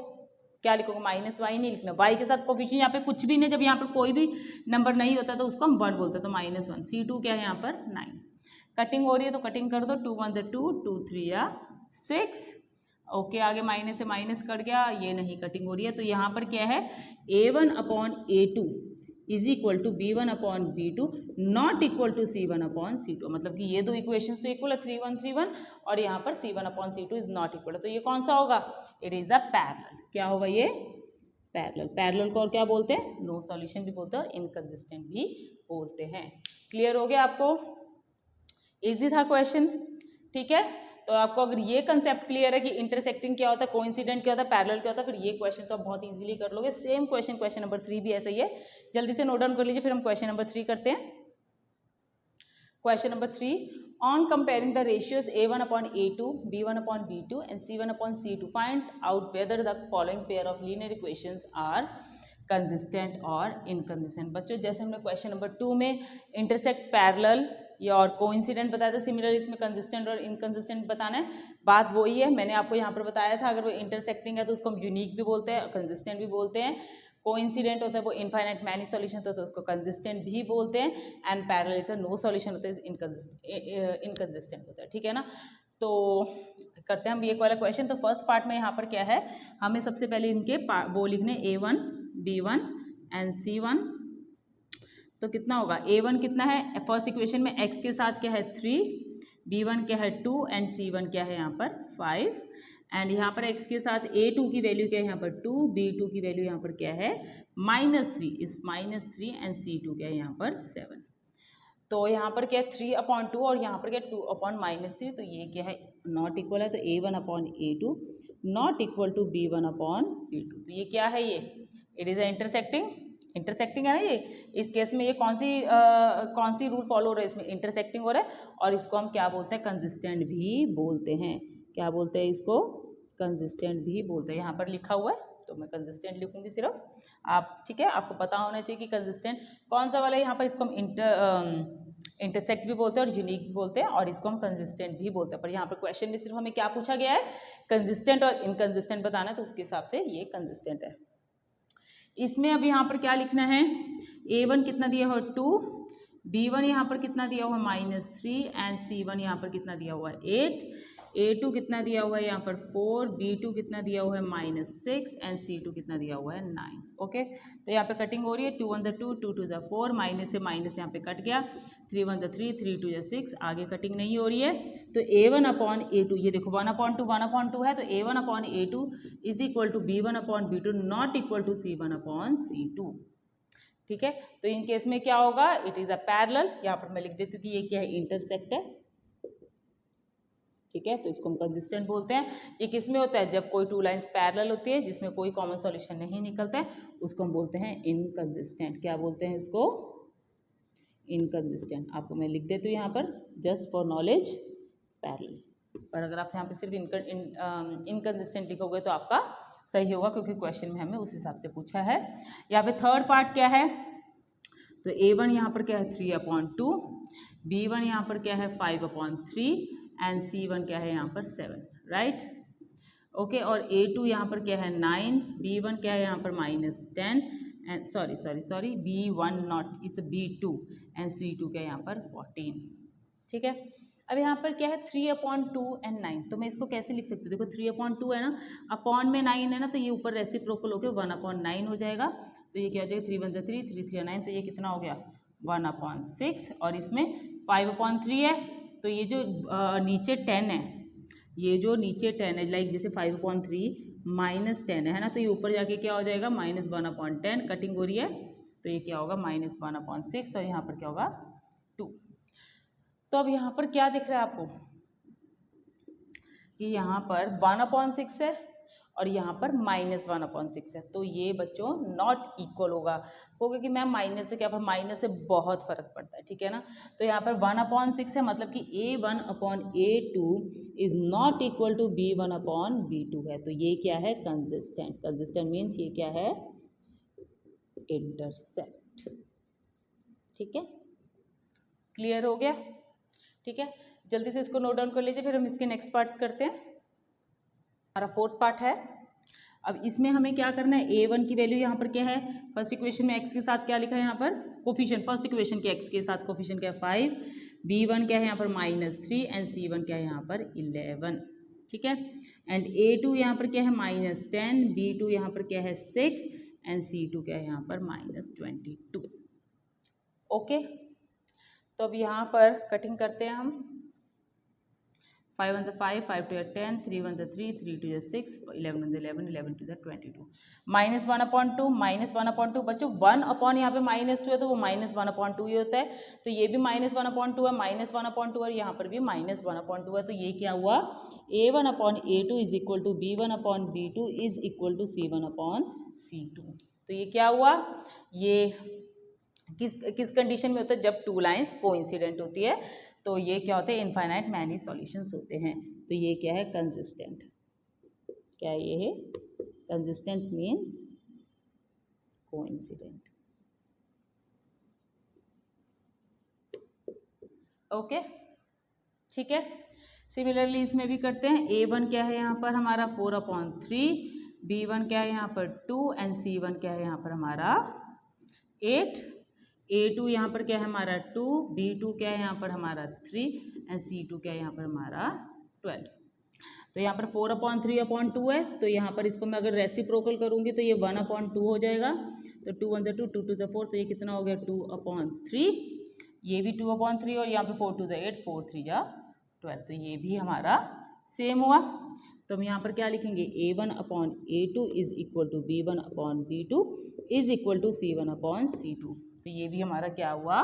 क्या लिखोगे? -y नहीं लिखना, y के साथ कोफिशिएंट यहाँ पे कुछ भी नहीं, जब यहाँ पर कोई भी नंबर नहीं होता तो उसको हम 1 बोलते हैं, तो -1। c2 क्या है यहाँ पर? 9। कटिंग हो रही है तो कटिंग कर दो। 2 1 ज़ा 2, 2 3 या 6। ओके, आगे माइनस से माइनस कट गया, ये नहीं कटिंग हो रही है। तो यहाँ पर क्या है? a1 upon a2 is equal to b1 upon b2 not equal to c1 upon c2। मतलब कि ये दो इक्वेशन तो इक्वल है, 3 1 3 1, और यहाँ पर c1 upon c2 is not equal है। तो ये कौन सा होगा? It is a parallel. क्या होगा ये? पैरेलल। पैरेलल को और क्या बोलते हैं? नो सॉल्यूशन भी बोलते हैं और इनकंसिस्टेंट भी बोलते हैं। क्लियर हो गया आपको? इजी था क्वेश्चन। ठीक है। तो आपको अगर ये कंसेप्ट क्लियर है कि इंटरसेक्टिंग क्या होता है, कोइंसिडेंट क्या होता है, पैरेलल क्या होता है, फिर ये क्वेश्चन तो आप बहुत इजीली कर लोगे। सेम क्वेश्चन नंबर 3 भी ऐसा ही है। जल्दी से नोट डाउन कर लीजिए, फिर हम क्वेश्चन नंबर 3 करते हैं। Question number 3, on comparing the ratios a1 upon a2, b1 upon b2 and c1 upon c2, find out whether the following pair of linear equations are consistent और inconsistent. बच्चों, जैसे हमने क्वेश्चन नंबर 2 में intersect, parallel या और coincident बताया था, similar इसमें कंसिस्टेंट और इनकंसिस्टेंट बताना है। बात वही है, मैंने आपको यहाँ पर बताया था, अगर वो इंटरसेक्टिंग है तो उसको हम यूनिक भी बोलते हैं, कंसिस्टेंट भी बोलते हैं। कोइंसिडेंट होता है वो इनफाइनाइट मैनी सॉल्यूशन होता है तो उसको कंसिस्टेंट भी बोलते हैं। And parallel is no solution होता है, इनकंसिस्टेंट होता है। ठीक है ना। तो करते हैं हम ये वाला क्वेश्चन। तो फर्स्ट पार्ट में यहाँ पर क्या है, हमें सबसे पहले इनके वो लिखने A1 B1 एंड C1। तो कितना होगा, A1 कितना है फर्स्ट इक्वेशन में, x के साथ क्या है 3, B1 क्या है 2 एंड C1 क्या है यहाँ पर 5। एंड यहाँ पर x के साथ A2 की वैल्यू क्या है यहाँ पर 2, B2 की वैल्यू यहाँ पर क्या है -3, इस -3 एंड C2 क्या है यहाँ पर 7। तो यहाँ पर क्या है 3/2 और यहाँ पर क्या है 2/-3, तो ये क्या है नॉट इक्वल है, तो A1/A2 not equal to B1/B2। तो ये क्या है, ये इट इज़ इंटरसेक्टिंग है ना ये। इस केस में ये कौन सी रूल फॉलो हो रहा है, इसमें इंटरसेक्टिंग हो रहा है, और इसको हम क्या बोलते हैं, कंसिस्टेंट भी बोलते हैं। क्या बोलते हैं इसको, कंसिस्टेंट भी बोलते हैं। यहाँ पर लिखा हुआ है तो मैं कंसिस्टेंट लिखूंगी सिर्फ, आप ठीक है, आपको पता होना चाहिए कि कंसिस्टेंट कौन सा वाला है। यहाँ पर इसको हम इंटरसेक्ट भी बोलते हैं और यूनिक भी बोलते हैं, और इसको हम कंसिस्टेंट भी बोलते हैं। पर यहाँ पर क्वेश्चन में सिर्फ हमें क्या पूछा गया है, कंसिस्टेंट और इनकंसिस्टेंट बताना है, तो उसके हिसाब से ये कंसिस्टेंट है। इसमें अब यहाँ पर क्या लिखना है, A1 कितना दिया हुआ 2, B1 यहाँ पर कितना दिया हुआ -3 एंड C1 यहाँ पर कितना दिया हुआ है 8, A2 कितना दिया हुआ है यहाँ पर 4, B2 कितना दिया हुआ है -6 एंड C2 कितना दिया हुआ है 9। ओके, तो यहाँ पे कटिंग हो रही है, 2 1 2, 2 2 4, माइनस से माइनस यहाँ पे कट गया, 3 1 3, 3 2 6, आगे कटिंग नहीं हो रही है। तो A1/A2, ये देखो 1/2 है, तो A1/A2 is equal to B1/B2 not equal to C1/C2। ठीक है, तो इन केस में क्या होगा, इट इज़ अ पैरेलल। यहाँ पर मैं लिख देती हूँ कि ये क्या है, इंटरसेक्ट है। ठीक है, तो इसको हम कंसिस्टेंट बोलते हैं। ये किस में होता है, जब कोई टू लाइंस पैरेलल होती है जिसमें कोई कॉमन सॉल्यूशन नहीं निकलता है, उसको हम बोलते हैं इनकंसिस्टेंट। क्या बोलते हैं इसको, इनकंसिस्टेंट। आपको मैं लिख देती हूँ यहाँ पर जस्ट फॉर नॉलेज, पैरेलल। पर अगर आपसे यहाँ पे सिर्फ इनकंसिस्टेंट लिखोगे तो आपका सही होगा, क्योंकि क्वेश्चन में हमें उस हिसाब से पूछा है। यहाँ पे थर्ड पार्ट क्या है, तो A1 यहाँ पर क्या है 3/2, B1 यहाँ पर क्या है 5/3 एंड C1 क्या है यहाँ पर 7, राइट। ओके, और A2 यहाँ पर क्या है 9, B1 क्या है यहाँ पर -10 and sorry B1 not, it's B2 and C2 क्या है यहाँ पर 14। ठीक है, अब यहाँ पर क्या है 3/2 एंड 9, तो मैं इसको कैसे लिख सकती हूँ, देखो 3/2 है ना, अपॉन में 9 है ना, तो ये ऊपर रेसिप्रोकल होकर 1/9 हो जाएगा। तो ये क्या हो जाएगा 3 1 3, 3 3 9, तो ये कितना हो गया 1/6, और इसमें 5/3 है, तो ये जो नीचे 10 है, ये जो नीचे 10 है, लाइक जैसे 5/3 -10 है ना, तो ये ऊपर जाके क्या हो जाएगा -1/10, कटिंग हो रही है, तो ये क्या होगा -1/6, और यहाँ पर क्या होगा 2। तो अब यहाँ पर क्या दिख रहा है आपको कि यहाँ पर 1/6 है और यहाँ पर -1/6 है, तो ये बच्चों नॉट इक्वल होगा। कि मैम माइनस से क्या, पर माइनस से बहुत फर्क पड़ता है, ठीक है ना। तो यहाँ पर 1/6 है, मतलब कि A1/A2 is not equal to B1/B2 है, तो ये क्या है कंसिस्टेंट। कंसिस्टेंट मीन्स ये क्या है, इंटरसेक्ट। ठीक है, क्लियर हो गया। ठीक है, जल्दी से इसको नोट डाउन कर लीजिए, फिर हम इसके नेक्स्ट पार्ट्स करते हैं। हमारा फोर्थ पार्ट है। अब इसमें हमें क्या करना है, A1 की वैल्यू यहाँ पर क्या है, फर्स्ट इक्वेशन में x के साथ क्या लिखा है यहाँ पर कोफिशिएंट, फर्स्ट इक्वेशन के x के साथ कोफिशिएंट क्या है 5, B1 क्या है यहाँ पर -3 एंड C1 क्या है यहाँ पर 11। ठीक है, एंड A2 यहाँ पर क्या है -10, B2 यहाँ पर क्या है 6 एंड C2 क्या है यहाँ पर -22। ओके, तो अब यहाँ पर कटिंग करते हैं हम। 5 1 5, 5 2 10, 3 1 3, 3 2 6, 11 1 11, 11 2 22। -1/2, -1/2 बच्चों 1 यहाँ पे -2 है, तो वो -1/2 ही होता है, तो ये भी -1/2 है, -1/2 और यहाँ पर भी -1/2 है, तो ये क्या हुआ A1/A2 is equal to B1/B2 is equal to C1/C2। तो ये क्या हुआ, ये किस कंडीशन में होता है, जब टू लाइंस कोइंसिडेंट होती है, तो ये क्या होता है इनफाइनाइट मैनी सॉल्यूशंस होते हैं। तो ये क्या है कंसिस्टेंट, क्या ये है कंसिस्टेंट मीन कोइंसिडेंट। ओके, ठीक है, सिमिलरली इसमें भी करते हैं। A1 क्या है यहाँ पर हमारा 4/3, B1 क्या है यहाँ पर 2 एंड C1 क्या है यहाँ पर हमारा 8, A2 यहाँ पर क्या है हमारा 2, B2 क्या है यहाँ पर हमारा 3 एंड C2 क्या है यहाँ पर हमारा 12। तो यहाँ पर 4/3/2 है, तो यहाँ पर इसको मैं अगर रेसिप्रोकल करूँगी तो ये 1/2 हो जाएगा। तो 2 1 2 2 2 4, तो ये कितना हो गया 2/3, ये भी 2/3 और यहाँ पे 4 2 8 4 3 12, तो ये भी हमारा सेम हुआ। तो हम यहाँ पर क्या लिखेंगे A1/A2 is equal to B1/B2 is equal to C1/C2। तो ये भी हमारा क्या हुआ,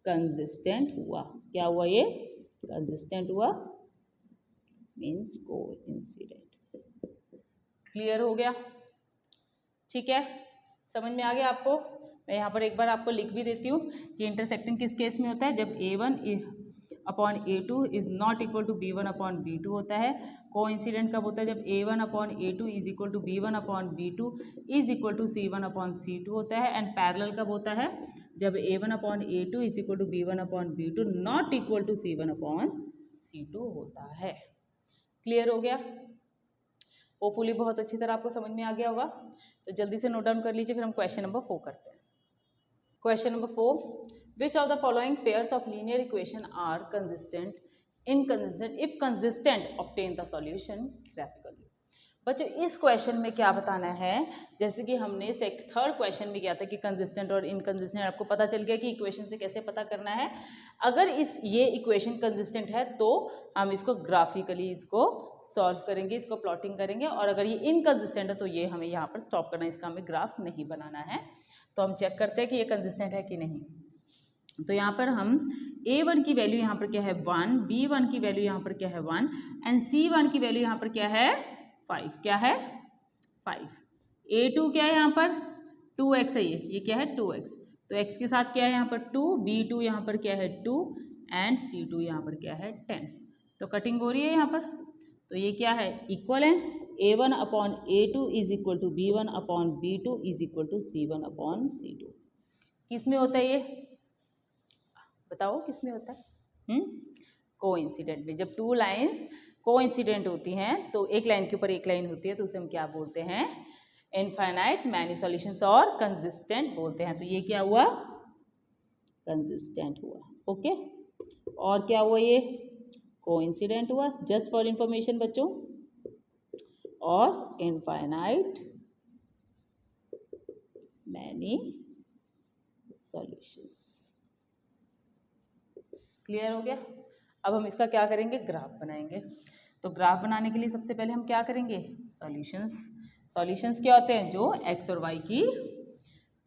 कंसिस्टेंट हुआ। क्या हुआ, ये कंसिस्टेंट हुआ, मीन्स कोइंसिडेंट। क्लियर हो गया, ठीक है, समझ में आ गया आपको। मैं यहाँ पर एक बार आपको लिख भी देती हूँ कि इंटरसेक्टिंग किस केस में होता है, जब A1/A2 is not equal to B1/B2 होता है। कोइंसिडेंट कब होता है, जब A1/A2 is equal to B1/B2 is equal to C1/C2 होता है। एंड पैरेलल कब होता है, जब A1/A2 is equal to B1/B2 not equal to C1/C2 होता है। क्लियर हो गया, होपफुली बहुत अच्छी तरह आपको समझ में आ गया होगा। तो जल्दी से नोट डाउन कर लीजिए, फिर हम क्वेश्चन नंबर 4 करते हैं। Question number 4, which of the following pairs of linear equation are consistent, inconsistent, if consistent obtain the solution graphically. बच्चों इस क्वेश्चन में क्या बताना है, जैसे कि हमने थर्ड क्वेश्चन में किया था कि कंसिस्टेंट और इनकंसिस्टेंट, आपको पता चल गया कि इक्वेशन से कैसे पता करना है। अगर ये इक्वेशन कंसिस्टेंट है तो हम इसको ग्राफिकली इसको सॉल्व करेंगे, इसको प्लॉटिंग करेंगे, और अगर ये इनकंसिस्टेंट है तो ये हमें यहाँ पर स्टॉप करना है, इसका हमें ग्राफ नहीं बनाना है। तो हम चेक करते हैं कि ये कंसिस्टेंट है कि नहीं। तो यहाँ पर हम A1 की वैल्यू यहाँ पर क्या है 1, B1 की वैल्यू यहाँ पर क्या है 1 एंड C1 की वैल्यू यहाँ पर क्या है 5। क्या है 5। A2 क्या है यहाँ पर 2x है, ये क्या है 2x। तो x के साथ क्या है यहाँ पर 2, B2 यहाँ पर क्या है 2 एंड C2 यहाँ पर क्या है 10। तो कटिंग हो रही है यहाँ पर, तो ये क्या है इक्वल है। A1/A2 is equal to B1/B2 is equal to C1/C2। किस में होता है ये, बताओ किस में होता है, कोइंसिडेंट में। जब टू लाइंस कोइंसिडेंट होती हैं तो एक लाइन के ऊपर एक लाइन होती है तो उसे हम क्या बोलते हैं, इनफाइनाइट मैनी सॉल्यूशंस, और कंसिस्टेंट बोलते हैं। तो ये क्या हुआ, कंसिस्टेंट हुआ। ओके, और क्या हुआ, ये कोइंसिडेंट हुआ, जस्ट फॉर इंफॉर्मेशन बच्चों। और इनफाइनाइट मैनी सॉल्यूशंस। क्लियर हो गया। अब हम इसका क्या करेंगे, ग्राफ बनाएंगे। तो ग्राफ बनाने के लिए सबसे पहले हम क्या करेंगे, सॉल्यूशंस। सॉल्यूशंस क्या होते हैं, जो x और y की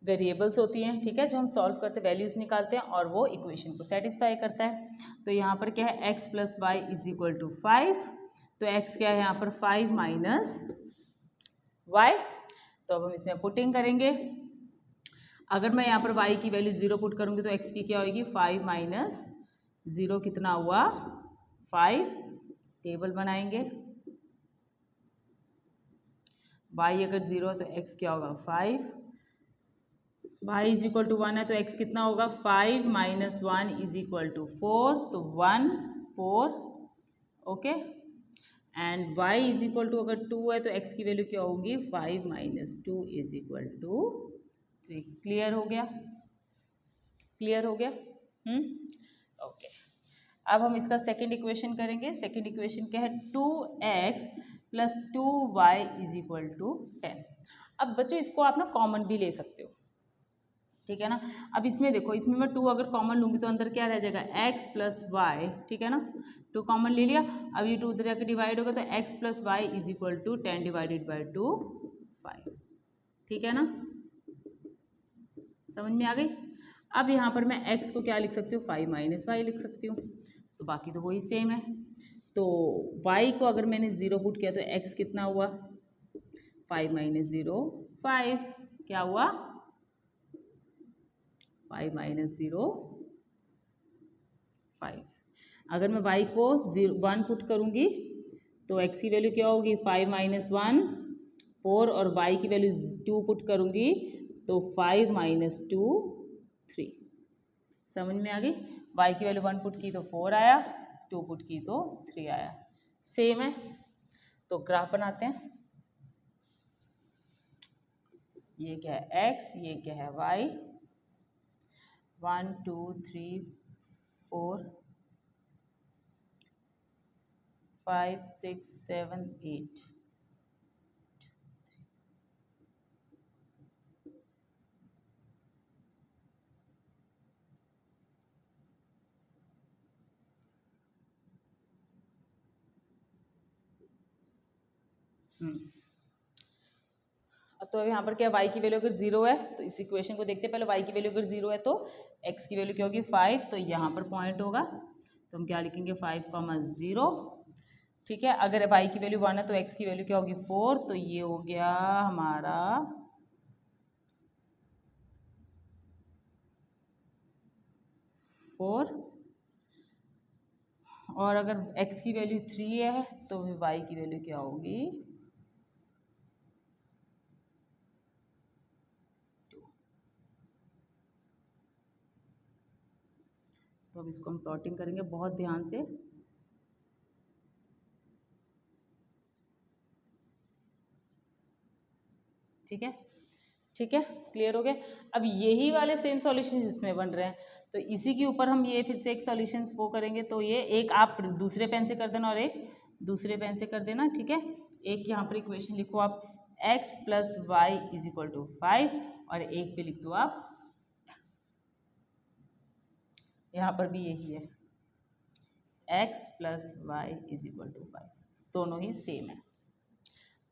वेरिएबल्स होती हैं, ठीक है, जो हम सॉल्व करते वैल्यूज निकालते हैं और वो इक्वेशन को सेटिस्फाई करता है। तो यहाँ पर क्या है x + y is equal to 5। तो x क्या है यहाँ पर 5 माइनस y। तो अब हम इसमें पुटिंग करेंगे। अगर मैं यहाँ पर y की वैल्यू 0 पुट करूँगी तो x की क्या होगी 5 माइनस 0 कितना हुआ 5। टेबल बनाएंगे, y अगर 0 है तो x क्या होगा 5, y इज इक्वल टू 1 है तो x कितना होगा 5 माइनस 1 इज इक्वल टू 4, तो 1 4। Okay, and y is equal to अगर 2 है तो x की वैल्यू क्या होगी 5 minus 2 is equal to 3। Clear हो गया, क्लियर हो गया। ओके, अब हम इसका सेकंड इक्वेशन करेंगे। सेकंड इक्वेशन क्या है 2x + 2y is equal to 10। अब बच्चों इसको आप ना कॉमन भी ले सकते हो, ठीक है ना। अब इसमें देखो, इसमें मैं 2 अगर कॉमन लूँगी तो अंदर क्या रह जाएगा x + y, ठीक है ना। 2 कॉमन ले लिया, अब ये 2 उधर जाकर डिवाइड होगा तो x + y is equal to 10 divided by 2 5, ठीक है ना, समझ में आ गई। अब यहाँ पर मैं x को क्या लिख सकती हूँ 5 माइनस y लिख सकती हूँ, तो बाकी तो वही सेम है। तो y को अगर मैंने 0 पुट किया तो x कितना हुआ 5 माइनस 0 5, क्या हुआ 5 माइनस 0 5। अगर मैं y को 1 पुट करूँगी तो x की वैल्यू क्या होगी 5 माइनस 1 4, और y की वैल्यू 2 पुट करूँगी तो 5 माइनस 2 3। समझ में आ गई। y की वैल्यू 1 पुट की तो 4 आया, 2 पुट की तो 3 आया, सेम है। तो ग्राफ बनाते हैं, ये क्या है x, ये क्या है y। 1 2 3 4 5 6 7 8। तो यहाँ पर क्या y की वैल्यू अगर 0 है तो इस इक्वेशन को देखते हैं पहले। y की वैल्यू अगर 0 है तो x की वैल्यू क्या होगी 5, तो यहाँ पर पॉइंट होगा तो हम क्या लिखेंगे 5,0। ठीक है, अगर y की वैल्यू 1 है तो x की वैल्यू क्या होगी 4, तो ये हो गया हमारा 4। और अगर x की वैल्यू 3 है तो y की वैल्यू क्या होगी 2। तो अब इसको हम प्लॉटिंग करेंगे बहुत ध्यान से। ठीक है, ठीक है, क्लियर हो गया। अब यही वाले सेम सॉल्यूशन इसमें बन रहे हैं तो इसी के ऊपर हम ये फिर से एक सॉल्यूशन वो करेंगे। तो ये एक आप दूसरे पेन से कर देना और एक दूसरे पेन से कर देना। ठीक है, एक यहाँ पर इक्वेशन लिखो आप x + y = 5 और एक पे लिख दो आप, यहाँ पर भी यही है x + y = 5, दोनों ही सेम है।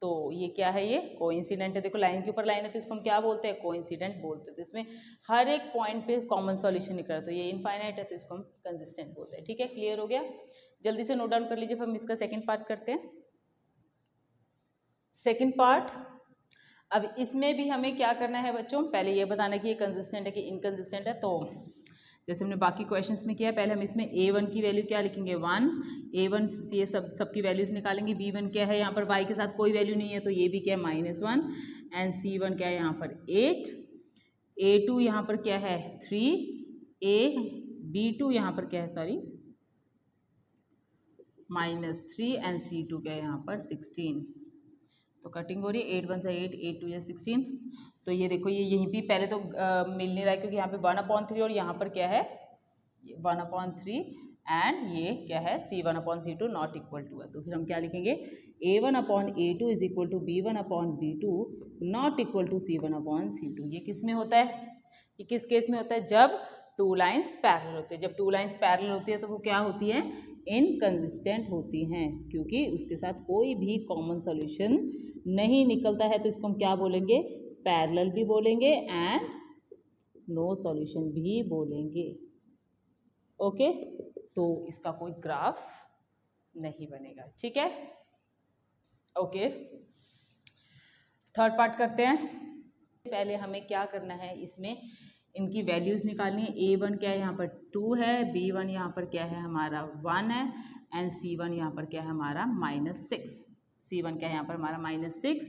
तो ये क्या है, ये कोइंसिडेंट है। देखो लाइन के ऊपर लाइन है तो इसको हम क्या बोलते हैं, कोइंसिडेंट बोलते हैं। तो इसमें हर एक पॉइंट पे कॉमन सॉल्यूशन निकल रहा है तो ये इनफाइनाइट है तो इसको हम कंसिस्टेंट बोलते हैं। ठीक है, क्लियर हो गया। जल्दी से नोट डाउन कर लीजिए, फिर हम इसका सेकंड पार्ट करते हैं। सेकंड पार्ट, अब इसमें भी हमें क्या करना है बच्चों, पहले ये बताना कि ये कंसिस्टेंट है कि इनकंसिस्टेंट है। तो जैसे हमने बाकी क्वेश्चंस में किया, पहले हम इसमें a1 की वैल्यू क्या लिखेंगे 1, a1 ये सबकी वैल्यूज निकालेंगे। b1 क्या है, यहाँ पर y के साथ कोई वैल्यू नहीं है तो ये भी क्या है -1, एंड c1 क्या है यहाँ पर 8, a2 यहाँ पर क्या है 3, b2 यहाँ पर क्या है सॉरी -3, एंड c2 क्या है यहाँ पर 16। तो कटिंग हो रही है, 8 × 1 = 8, 8 × 2 = 16। तो ये देखो ये यहीं भी पहले तो मिल नहीं रहा है क्योंकि यहाँ पे 1/3 और यहाँ पर क्या है 1/3, एंड ये क्या है c1/c2 नॉट इक्वल टू है। तो फिर हम क्या लिखेंगे a1/a2 = b1/b2 not equal to c1/c2। ये किस में होता है, ये किस केस में होता है, जब टू लाइन्स पैरेलल होती है। जब टू लाइन्स पैरेलल होती है तो वो क्या होती है, इनकंसिस्टेंट होती हैं, क्योंकि उसके साथ कोई भी कॉमन सॉल्यूशन नहीं निकलता है। तो इसको हम क्या बोलेंगे, पैरेलल भी बोलेंगे एंड नो सॉल्यूशन भी बोलेंगे। ओके, तो इसका कोई ग्राफ नहीं बनेगा। ठीक है, ओके। थर्ड पार्ट करते हैं। पहले हमें क्या करना है, इसमें इनकी वैल्यूज़ निकालनी है। a1 क्या है यहाँ पर 2 है, b1 यहाँ पर क्या है हमारा 1 है, एंड c1 यहाँ पर क्या है हमारा -6। c1 क्या है यहाँ पर हमारा -6,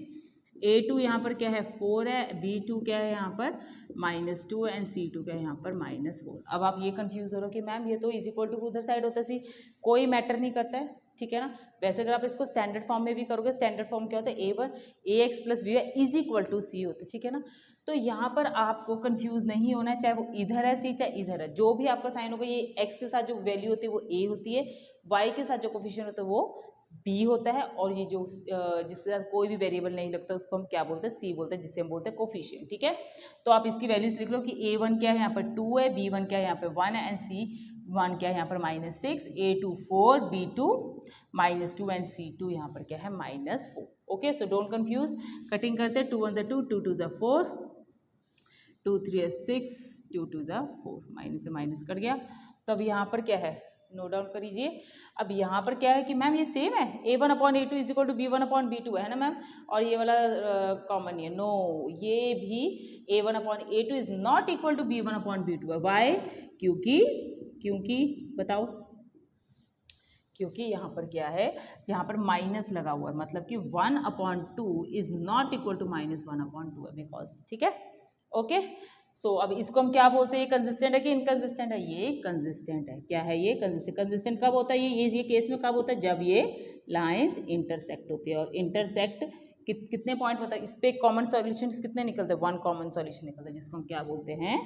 a2 यहाँ पर क्या है 4 है, b2 क्या है यहाँ पर -2, एंड c2 क्या है यहाँ पर -4। अब आप ये कंफ्यूज हो रहे हो कि मैम ये तो = उधर साइड होता है, कोई मैटर नहीं करता है। ठीक है ना, वैसे अगर आप इसको स्टैंडर्ड फॉर्म में भी करोगे, स्टैंडर्ड फॉर्म क्या होता है a1 ax + by = c होता है। ठीक है ना, तो यहाँ पर आपको कंफ्यूज नहीं होना है, चाहे वो इधर है सी चाहे इधर है, जो भी आपका साइन होगा, ये x के साथ जो वैल्यू होती है वो a होती है, y के साथ जो कोफिशिएंट होता है वो b होता है, और ये जो जिसके साथ कोई भी वेरिएबल नहीं लगता उसको हम क्या बोलते हैं, c बोलते हैं, जिसे हम बोलते हैं कोफिशिएंट। ठीक है, तो आप इसकी वैल्यूज लिख लो कि a1 क्या है यहाँ पर 2 है, b1 क्या है यहाँ पर 1 है, एंड c1 क्या है यहाँ पर -6, a2 4, b2 -2, एंड c2 यहाँ पर क्या है -4। Okay, so don't confuse. Cutting करते हैं, 2 × 1 = 2, 2 × 2 = 4, 2 × 3 = 6, 2 × 2 = 4, माइनस से माइनस कट गया। तो अब यहाँ पर क्या है, नोट डाउन कर लीजिए। अब यहाँ पर क्या है कि मैम ये सेम है, a1/a2 = b1/b2 है ना मैम, और ये वाला कॉमन है। नो, ये भी a1/a2 is not equal to b1/b2 है। वाई, क्योंकि बताओ, क्योंकि यहाँ पर क्या है, यहाँ पर माइनस लगा हुआ है, मतलब कि 1/2 इज नॉट इक्वल टू -1/2 है, बिकॉज। ठीक है, ओके। सो अब इसको हम क्या बोलते हैं, ये कंसिस्टेंट है कि इनकंसिस्टेंट है, ये कंसिस्टेंट है। क्या है ये, कंसिस्टेंट। कंसिस्टेंट कब होता है, ये केस में कब होता है, जब ये लाइंस इंटरसेक्ट होती है। और इंटरसेक्ट कितने पॉइंट होता है, इस पर कॉमन सॉल्यूशन कितने निकलते हैं, 1 कॉमन सॉल्यूशन निकलता है, जिसको हम क्या बोलते हैं,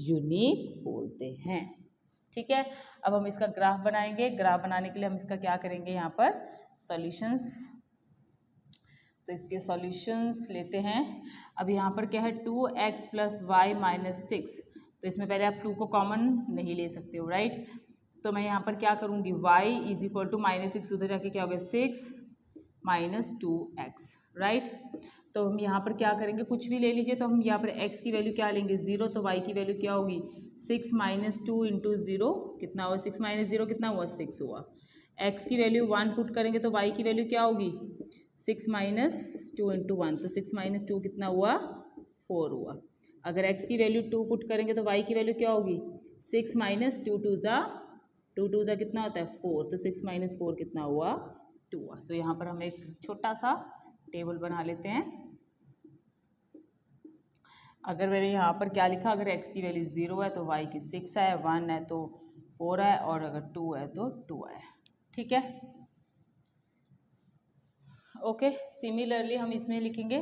यूनिक बोलते हैं। ठीक है, अब हम इसका ग्राफ बनाएंगे। ग्राफ बनाने के लिए हम इसका क्या करेंगे, यहाँ पर सॉल्यूशंस। तो इसके सॉल्यूशंस लेते हैं। अब यहाँ पर क्या है 2x प्लस वाई माइनस 6, तो इसमें पहले आप 2 को कॉमन नहीं ले सकते हो, राइट। तो मैं यहाँ पर क्या करूँगी, y इज इक्वल टू -6, उधर जाके क्या हो गया 6 माइनस 2x, राइट। तो हम यहाँ पर क्या करेंगे, कुछ भी ले लीजिए, तो हम यहाँ पर x की वैल्यू क्या लेंगे 0, तो y की वैल्यू क्या होगी 6 माइनस 2 इंटू 0 कितना हुआ, 6 माइनस 0 कितना हुआ 6 हुआ। x की वैल्यू 1 पुट करेंगे तो y की वैल्यू क्या होगी 6 माइनस 2 इंटू 1, तो 6 माइनस 2 कितना हुआ 4 हुआ। अगर x की वैल्यू 2 पुट करेंगे तो y की वैल्यू क्या होगी 6 माइनस 2 टू ज़ा कितना होता है 4, तो 6 माइनस 4 कितना हुआ 2 हुआ। तो यहाँ पर हम एक छोटा सा टेबल बना लेते हैं। अगर मैंने यहाँ पर क्या लिखा, अगर x की वैल्यू 0 है तो y की 6 है, 1 है तो 4 है, और अगर 2 है तो 2 है, ठीक है। ओके, सिमिलरली हम इसमें लिखेंगे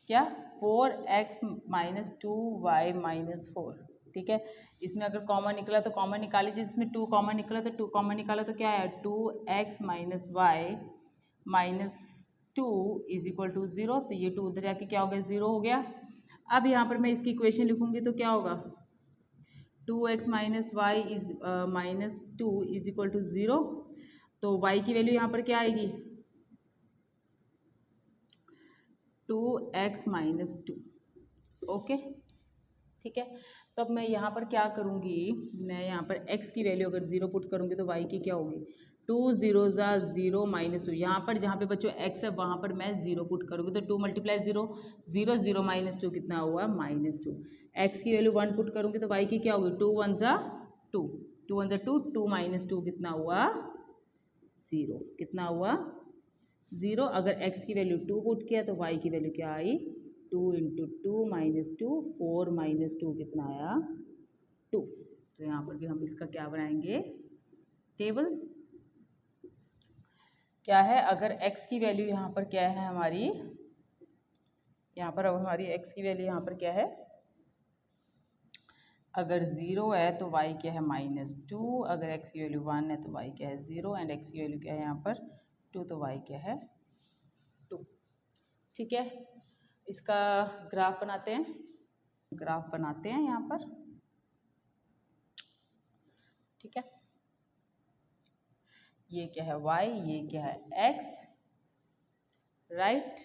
क्या 4x माइनस 2y माइनस 4, ठीक है। इसमें अगर कॉमन निकला तो कॉमन निकाल लीजिए, इसमें 2 कॉमन निकला तो 2 कॉमन निकाला तो क्या है 2x minus y minus 2 is equal to 0, तो ये 2 उधर जाके क्या हो गया 0 हो गया। अब यहाँ पर मैं इसकी इक्वेशन लिखूंगी तो क्या होगा 2x minus y is minus 2 is equal to 0, तो y की वैल्यू यहाँ पर क्या आएगी 2x माइनस 2, ओके, ठीक है। तो अब मैं यहाँ पर क्या करूँगी, मैं यहाँ पर x की वैल्यू अगर 0 पुट करूँगी तो y की क्या होगी 2 0 ज़ा 0 माइनस 2, यहाँ पर जहाँ पे बच्चों x है वहाँ पर मैं 0 पुट करूँगी तो 2 मल्टीप्लाई 0 0 0 माइनस 2 कितना हुआ -2। x की वैल्यू 1 पुट करूँगी तो y की क्या होगी 2 1 ज़ा 2, 2 1 ज़ा 2, 2 माइनस 2 कितना हुआ 0, कितना हुआ 0। अगर x की वैल्यू 2 पुट किया तो y की वैल्यू क्या आई 2 इंटू 2 माइनस 2, 4 माइनस 2 कितना आया 2। तो यहाँ पर भी हम इसका क्या बनाएंगे टेबल, क्या है अगर x की वैल्यू यहाँ पर क्या है हमारी, यहाँ पर अब हमारी x की वैल्यू यहाँ पर क्या है, अगर 0 है तो y क्या है -2, अगर x की वैल्यू 1 है तो y क्या है 0, एंड x की वैल्यू क्या है यहाँ पर 2, तो y क्या है 2, ठीक है। इसका ग्राफ बनाते हैं, ग्राफ बनाते हैं यहाँ पर, ठीक है। ये क्या है y, ये क्या है x, राइट।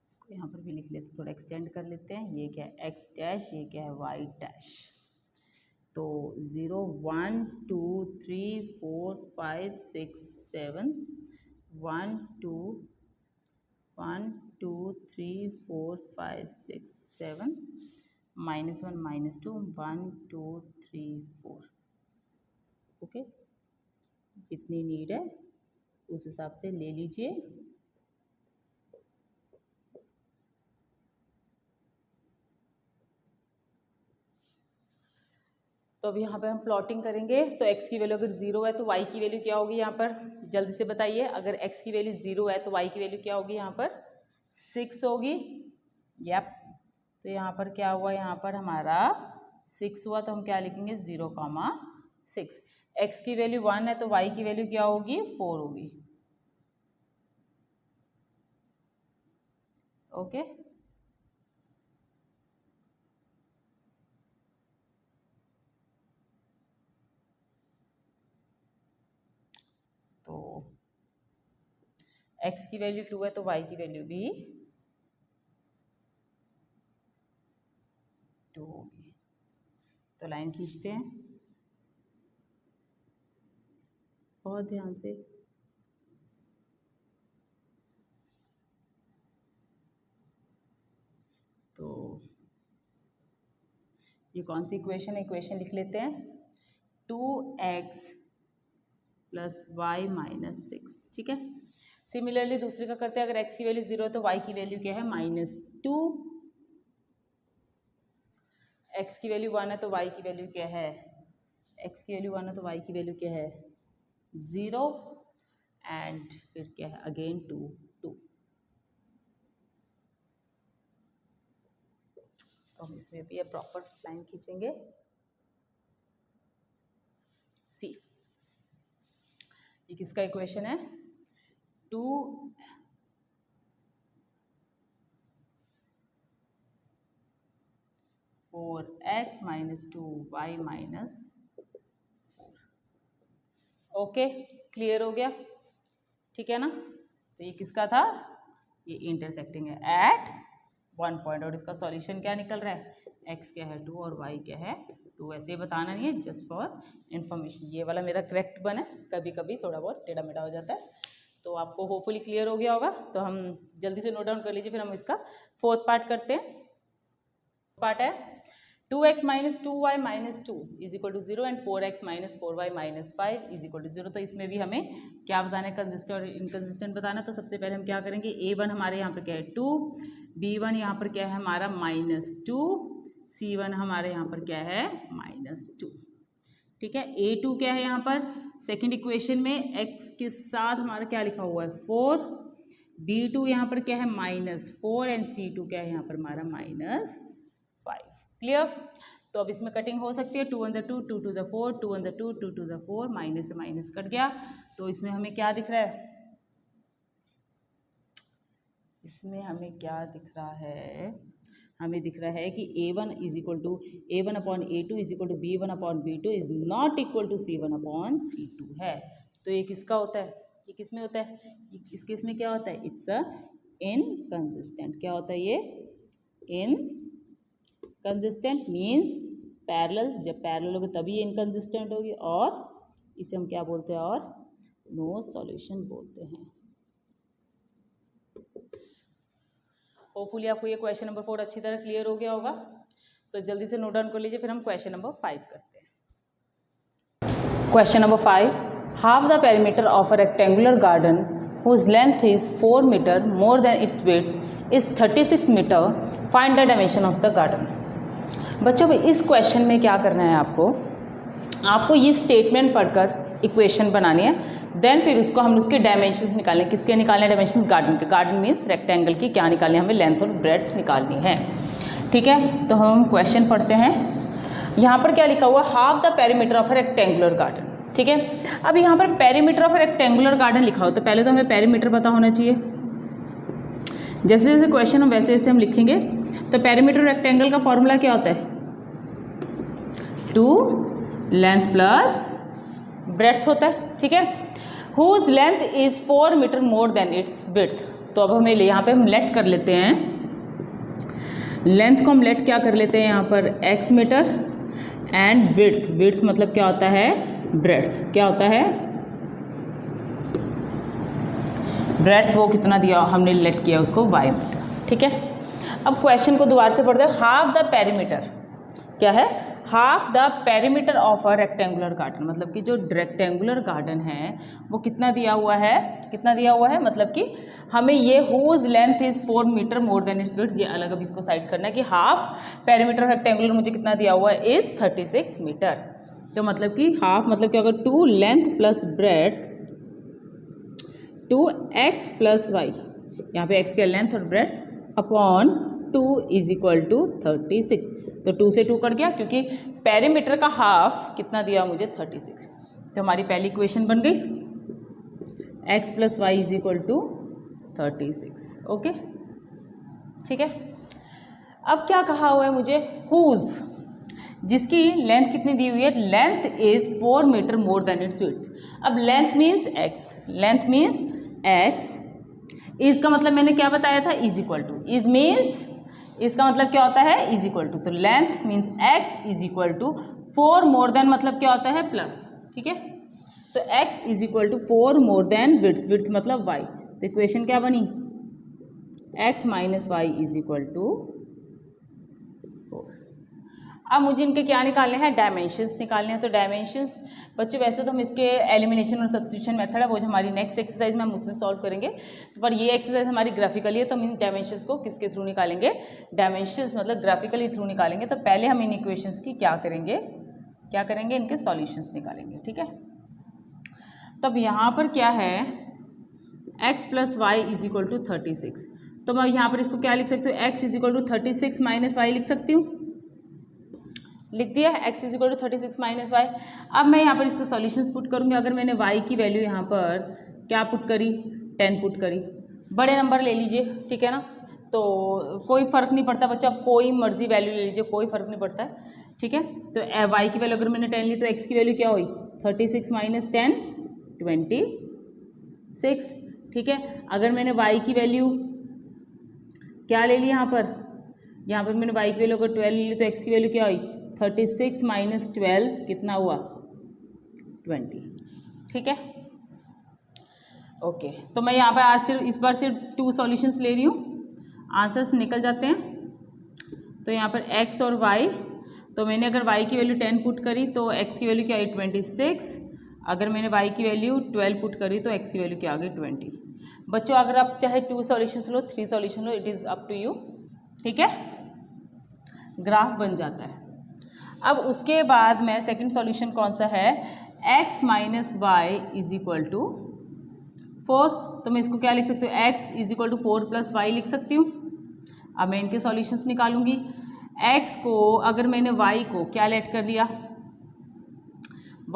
इसको यहाँ पर भी लिख लेते, थोड़ा एक्सटेंड कर लेते हैं। ये क्या है x डैश, ये क्या है y डैश। तो 0 1 2 3 4 5 6 7 1 2 1 2 3 4 5 6 7 -1 -2 1 2 3 4, ओके। जितनी नीड है उस हिसाब से ले लीजिए। तो अब यहाँ पे हम प्लॉटिंग करेंगे, तो x की वैल्यू अगर 0 है तो y की वैल्यू क्या होगी यहाँ पर, जल्दी से बताइए। अगर x की वैल्यू 0 है तो y की वैल्यू क्या होगी यहाँ पर 6 होगी, यप। तो यहाँ पर क्या हुआ, यहाँ पर हमारा 6 हुआ, तो हम क्या लिखेंगे 0,6। x की वैल्यू 1 है तो y की वैल्यू क्या होगी 4 होगी, ओके। तो x की वैल्यू 2 है तो y की वैल्यू भी 2 होगी। तो लाइन खींचते हैं बहुत ध्यान से। तो ये कौन सी इक्वेशन है, इक्वेशन लिख लेते हैं 2x प्लस वाई माइनस 6, ठीक है। सिमिलरली दूसरे का करते हैं, अगर x की वैल्यू 0 है तो y की वैल्यू क्या है -2, x की वैल्यू 1 है तो y की वैल्यू क्या है, x की वैल्यू 1 है तो y की वैल्यू क्या है 0, एंड फिर क्या है अगेन 2 2। तो हम इसमें भी प्रॉपर लाइन खींचेंगे। सी ये किसका इक्वेशन है? 4x minus 2y minus 4। Okay, clear हो गया? ठीक है ना? तो ये किसका था? ये इंटरसेक्टिंग है एट 1 पॉइंट, और इसका सॉल्यूशन क्या निकल रहा है? x क्या है 2 और y क्या है 2। ऐसे ही बताना नहीं है, जस्ट फॉर इन्फॉर्मेशन। ये वाला मेरा करेक्ट बना है, कभी कभी थोड़ा बहुत टेढ़ा मेढ़ा हो जाता है। तो आपको होपफुली क्लियर हो गया होगा। तो हम जल्दी से नोट डाउन कर लीजिए, फिर हम इसका फोर्थ पार्ट करते हैं। पार्ट है 2x minus 2y minus 2 is equal to 0 and 4x minus 4y minus 5 is equal to 0। तो इसमें भी हमें क्या बताना है? कंसिस्टेंट और इनकंसिस्टेंट बताना है। तो सबसे पहले हम क्या करेंगे? a1 हमारे यहाँ पर क्या है 2, b1 यहाँ पर क्या है हमारा माइनस 2, c1 हमारे यहाँ पर क्या है माइनस 2। ठीक है, a2 क्या है यहाँ पर सेकेंड इक्वेशन में x के साथ हमारा क्या लिखा हुआ है 4, b2 यहाँ पर क्या है माइनस 4 एंड c2 क्या है यहाँ पर हमारा माइनस 5। क्लियर? तो अब इसमें कटिंग हो सकती है। 2 1 2, 2 2 4, 2 1 2, 2 2 4, माइनस से माइनस कट गया। तो इसमें हमें क्या दिख रहा है? इसमें हमें क्या दिख रहा है? हमें दिख रहा है कि a1 is equal to a1 upon a2 is equal to b1 upon b2 is not equal to c1 upon c2 है। तो ये किसका होता है? ये किस में होता है? इस केस में क्या होता है? It's a inconsistent. क्या होता है ये? Inconsistent means parallel. जब पैरेलल होगी तभी ये इनकंसिस्टेंट होगी, और इसे हम क्या बोलते हैं? और नो सॉल्यूशन बोलते हैं। होपफुली आपको ये क्वेश्चन नंबर 4 अच्छी तरह क्लियर हो गया होगा। सो जल्दी से नोट डाउन कर लीजिए, फिर हम क्वेश्चन नंबर 5 करते हैं। Question number 5, half the perimeter of a rectangular garden whose length is 4 metre more than its width is 36 metre, find the dimension of the garden. बच्चों इस क्वेश्चन में क्या करना है? आपको ये स्टेटमेंट पढ़कर इक्वेशन बनानी है, देन फिर उसको हम उसके डायमेंशंस निकालने। किसके निकालने हैं डायमेंशंस? गार्डन के। गार्डन मीन्स रेक्टेंगल की क्या निकालनी है? हमें लेंथ और ब्रेड्थ निकालनी है। ठीक है, तो हम क्वेश्चन पढ़ते हैं। यहाँ पर क्या लिखा हुआ? Half the perimeter of a rectangular garden. ठीक है, अब यहाँ पर perimeter of a rectangular garden लिखा हो तो पहले तो हमें पेरीमीटर पता होना चाहिए। जैसे जैसे क्वेश्चन हम वैसे वैसे हम लिखेंगे। तो पेरीमीटर रेक्टेंगल का फॉर्मूला क्या होता है? 2 लेंथ प्लस ब्रेड्थ होता है। ठीक है, whose length is 4 metre more than its width. तो अब हमें यहाँ पे हम लेट कर लेते हैं, लेंथ को हम लेट क्या कर लेते हैं यहाँ पर x metre, and width, width मतलब क्या होता है? ब्रेड्थ। क्या होता है? ब्रेड्थ वो कितना दिया हमने लेट किया उसको y मीटर। ठीक है, अब क्वेश्चन को दोबारा से पढ़ते हैं। हाफ द पेरीमीटर क्या है? Half the perimeter of a rectangular garden, मतलब कि जो रेक्टेंगुलर गार्डन है वो कितना दिया हुआ है? कितना दिया हुआ है मतलब कि हमें ये whose length is 4 metre more than its width, ये अलग अब इसको साइड करना है कि हाफ पेरीमीटर रेक्टेंगुलर मुझे कितना दिया हुआ है? Is 36 metre. तो मतलब कि हाफ मतलब क्या होगा? 2 length plus breadth 2x plus y, यहाँ पे x के लेंथ और breadth upon 2 is equal to 36। तो 2 से 2 कट गया क्योंकि पेरीमीटर का हाफ कितना दिया मुझे? 36। तो हमारी पहली इक्वेशन बन गई x plus y is equal to 36। Okay, ठीक है। अब क्या कहा हुआ है मुझे? हुज, जिसकी लेंथ कितनी दी हुई है? Length is 4 metre more than its width. अब length means x, length means x, is का मतलब मैंने क्या बताया था? Is equal to, is means इसका मतलब क्या होता है? Is equal to. तो length means x is equal to 4 more than मतलब क्या होता है? प्लस। ठीक है, तो x is equal to 4 more than width, width मतलब y। तो इक्वेशन क्या बनी? x minus y is equal to 4। अब मुझे इनके क्या निकालने हैं? डायमेंशंस निकालने हैं। तो डायमेंशंस बच्चों वैसे तो हम इसके एलिमिनेशन और सब्स्टिट्यूशन मेथड है वो हमारी नेक्स्ट एक्सरसाइज में हम उसमें सॉल्व करेंगे, तो पर ये एक्सरसाइज हमारी ग्राफिकली है तो हम इन डायमेंशंस को किसके थ्रू निकालेंगे? डायमेंशंस मतलब ग्राफिकली थ्रू निकालेंगे। तो पहले हम इन इक्वेशंस की क्या करेंगे? इनके सॉल्यूशंस निकालेंगे। ठीक है, तब यहाँ पर क्या है? x plus y is equal to 36। तो मैं यहाँ पर इसको क्या लिख सकती हूँ? x is equal to 36 minus y लिख सकती हूँ। लिख दिया x is equal to 36 minus y. अब मैं यहाँ पर इसके सॉल्यूशंस पुट करूँगी। अगर मैंने y की वैल्यू यहाँ पर क्या पुट करी, 10 पुट करी, बड़े नंबर ले लीजिए, ठीक है ना, तो कोई फ़र्क नहीं पड़ता बच्चा, आप कोई मर्जी वैल्यू ले लीजिए, कोई फ़र्क नहीं पड़ता है, ठीक है। तो y की वैल्यू अगर मैंने 10 ली तो x की वैल्यू क्या हुई, 36 माइनस 10 26, ठीक है। अगर मैंने y की वैल्यू क्या ले ली, यहाँ पर मैंने y की वैल्यू अगर 12 ले ली तो x की वैल्यू क्या हुई, 36 माइनस 12 कितना हुआ, 20, ठीक है। ओके, तो मैं यहाँ पर आज सिर्फ इस बार सिर्फ 2 सॉल्यूशंस ले रही हूँ, आंसर्स निकल जाते हैं। तो यहाँ पर x और y, तो मैंने अगर y की वैल्यू 10 पुट करी तो x की वैल्यू क्या आई, 26। अगर मैंने y की वैल्यू 12 पुट करी तो x की वैल्यू क्या आ गई, 20। बच्चों अगर आप चाहे 2 सॉल्यूशंस लो, 3 सॉल्यूशन लो, it is up to you, ठीक है। ग्राफ बन जाता है। अब उसके बाद मैं सेकंड सॉल्यूशन कौन सा है, x minus y is equal to 4, तो मैं इसको क्या लिख सकती हूँ, x is equal to 4 plus y लिख सकती हूँ। अब मैं इनके सॉल्यूशंस निकालूंगी। x को अगर मैंने y को क्या लेट कर लिया,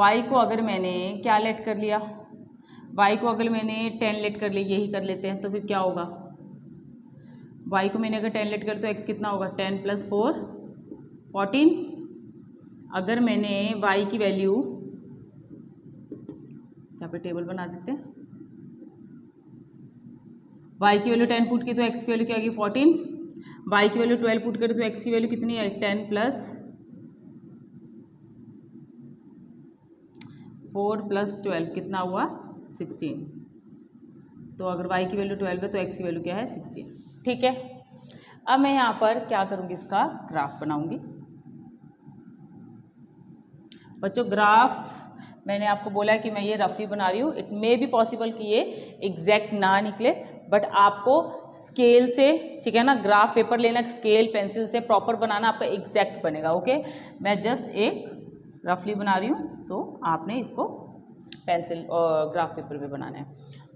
y को अगर मैंने क्या लेट कर लिया, y को अगर मैंने 10 लेट कर लिया, यही कर लेते हैं, तो फिर क्या होगा, y को मैंने अगर 10 लेट कर तो x कितना होगा, 10 प्लस 4 14। अगर मैंने y की वैल्यू, यहाँ पे टेबल बना देते हैं, y की वैल्यू 10 पुट की तो x की वैल्यू क्या आएगी, 14। y की वैल्यू 12 पुट करें तो x की वैल्यू कितनी है, 10 प्लस 4 प्लस 12 कितना हुआ, 16। तो अगर y की वैल्यू 12 है तो x की वैल्यू क्या है, 16, ठीक है। अब मैं यहाँ पर क्या करूँगी, इसका ग्राफ बनाऊँगी। बच्चों ग्राफ मैंने आपको बोला है कि मैं ये रफली बना रही हूँ, इट मे बी पॉसिबल कि ये एग्जैक्ट ना निकले, बट आपको स्केल से, ठीक है ना, ग्राफ पेपर लेना, स्केल पेंसिल से प्रॉपर बनाना, आपका एग्जैक्ट बनेगा, ओके। मैं जस्ट एक रफली बना रही हूँ, सो आपने इसको पेंसिल और ग्राफ पेपर पे बनाना है।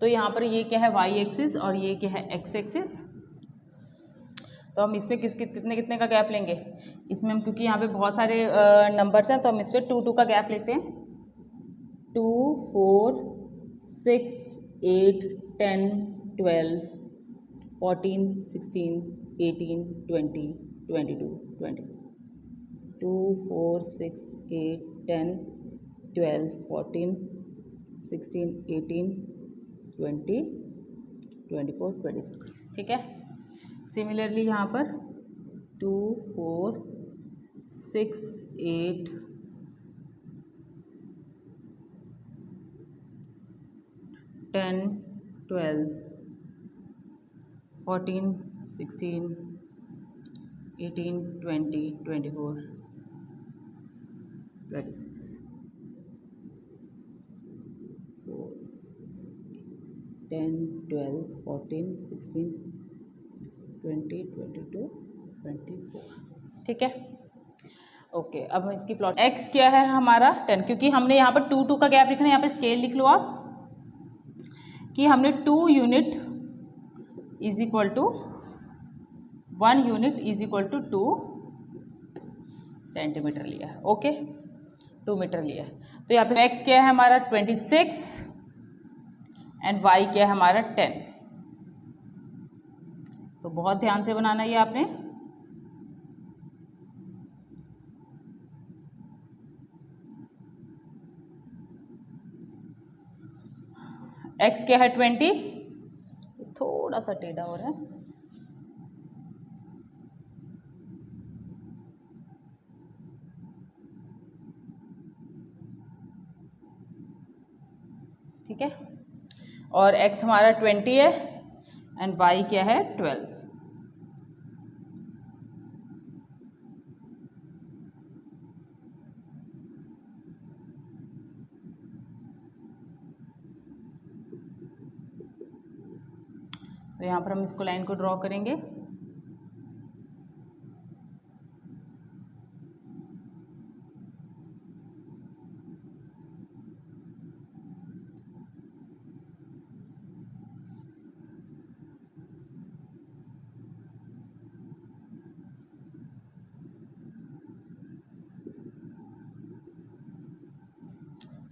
तो यहाँ पर ये क्या है, वाई एक्सिस, और ये क्या है, एक्स एक्सिस। तो हम इसमें कितने कितने का गैप लेंगे, इसमें हम, क्योंकि यहाँ पे बहुत सारे नंबर्स हैं, तो हम इस पर 2 2 का गैप लेते हैं। 2 4 6 8 10 12 14 16 18 20 22 24, 2 4 6 8 10 12 14 16 18 20 24 26, ठीक है। सिमिलरली यहाँ पर 2 4 6 8 10 12 14 16 18 20 24 26, 4 6 10 12 14 16 20 22 24, ठीक है। ओके, अब हम इसकी प्लॉट, x क्या है हमारा 10, क्योंकि हमने यहाँ पर 2 2 का गैप लिखना है, यहाँ पे स्केल लिख लो आप कि हमने 2 unit is equal to 1 unit is equal to 2 centimetre लिया है, ओके, 2 मीटर लिया है। तो यहाँ पे x क्या है हमारा 26 एंड y क्या है हमारा 10। तो बहुत ध्यान से बनाना ये आपने। x क्या है 20, थोड़ा सा टेढ़ा हो रहा है, ठीक है, और x हमारा 20 है एंड y क्या है 12। तो यहाँ पर हम इसको लाइन को ड्रॉ करेंगे।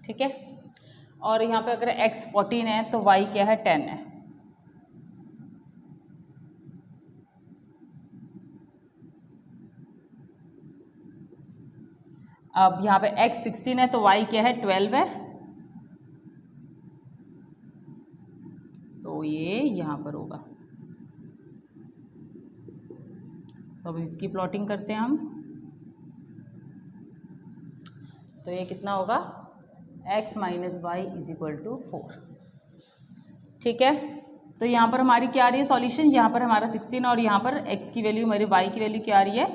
ठीक है। और यहाँ पे अगर x 14 है तो y क्या है 10 है। अब यहाँ पे x 16 है तो y क्या है 12 है, तो ये यहाँ पर होगा। तो अब इसकी प्लॉटिंग करते हैं हम। तो ये कितना होगा x minus y is equal to 4। ठीक है, तो यहाँ पर हमारी क्या आ रही है सॉल्यूशन, यहाँ पर हमारा 16 और यहाँ पर x की वैल्यू हमारी y की वैल्यू क्या आ रही है,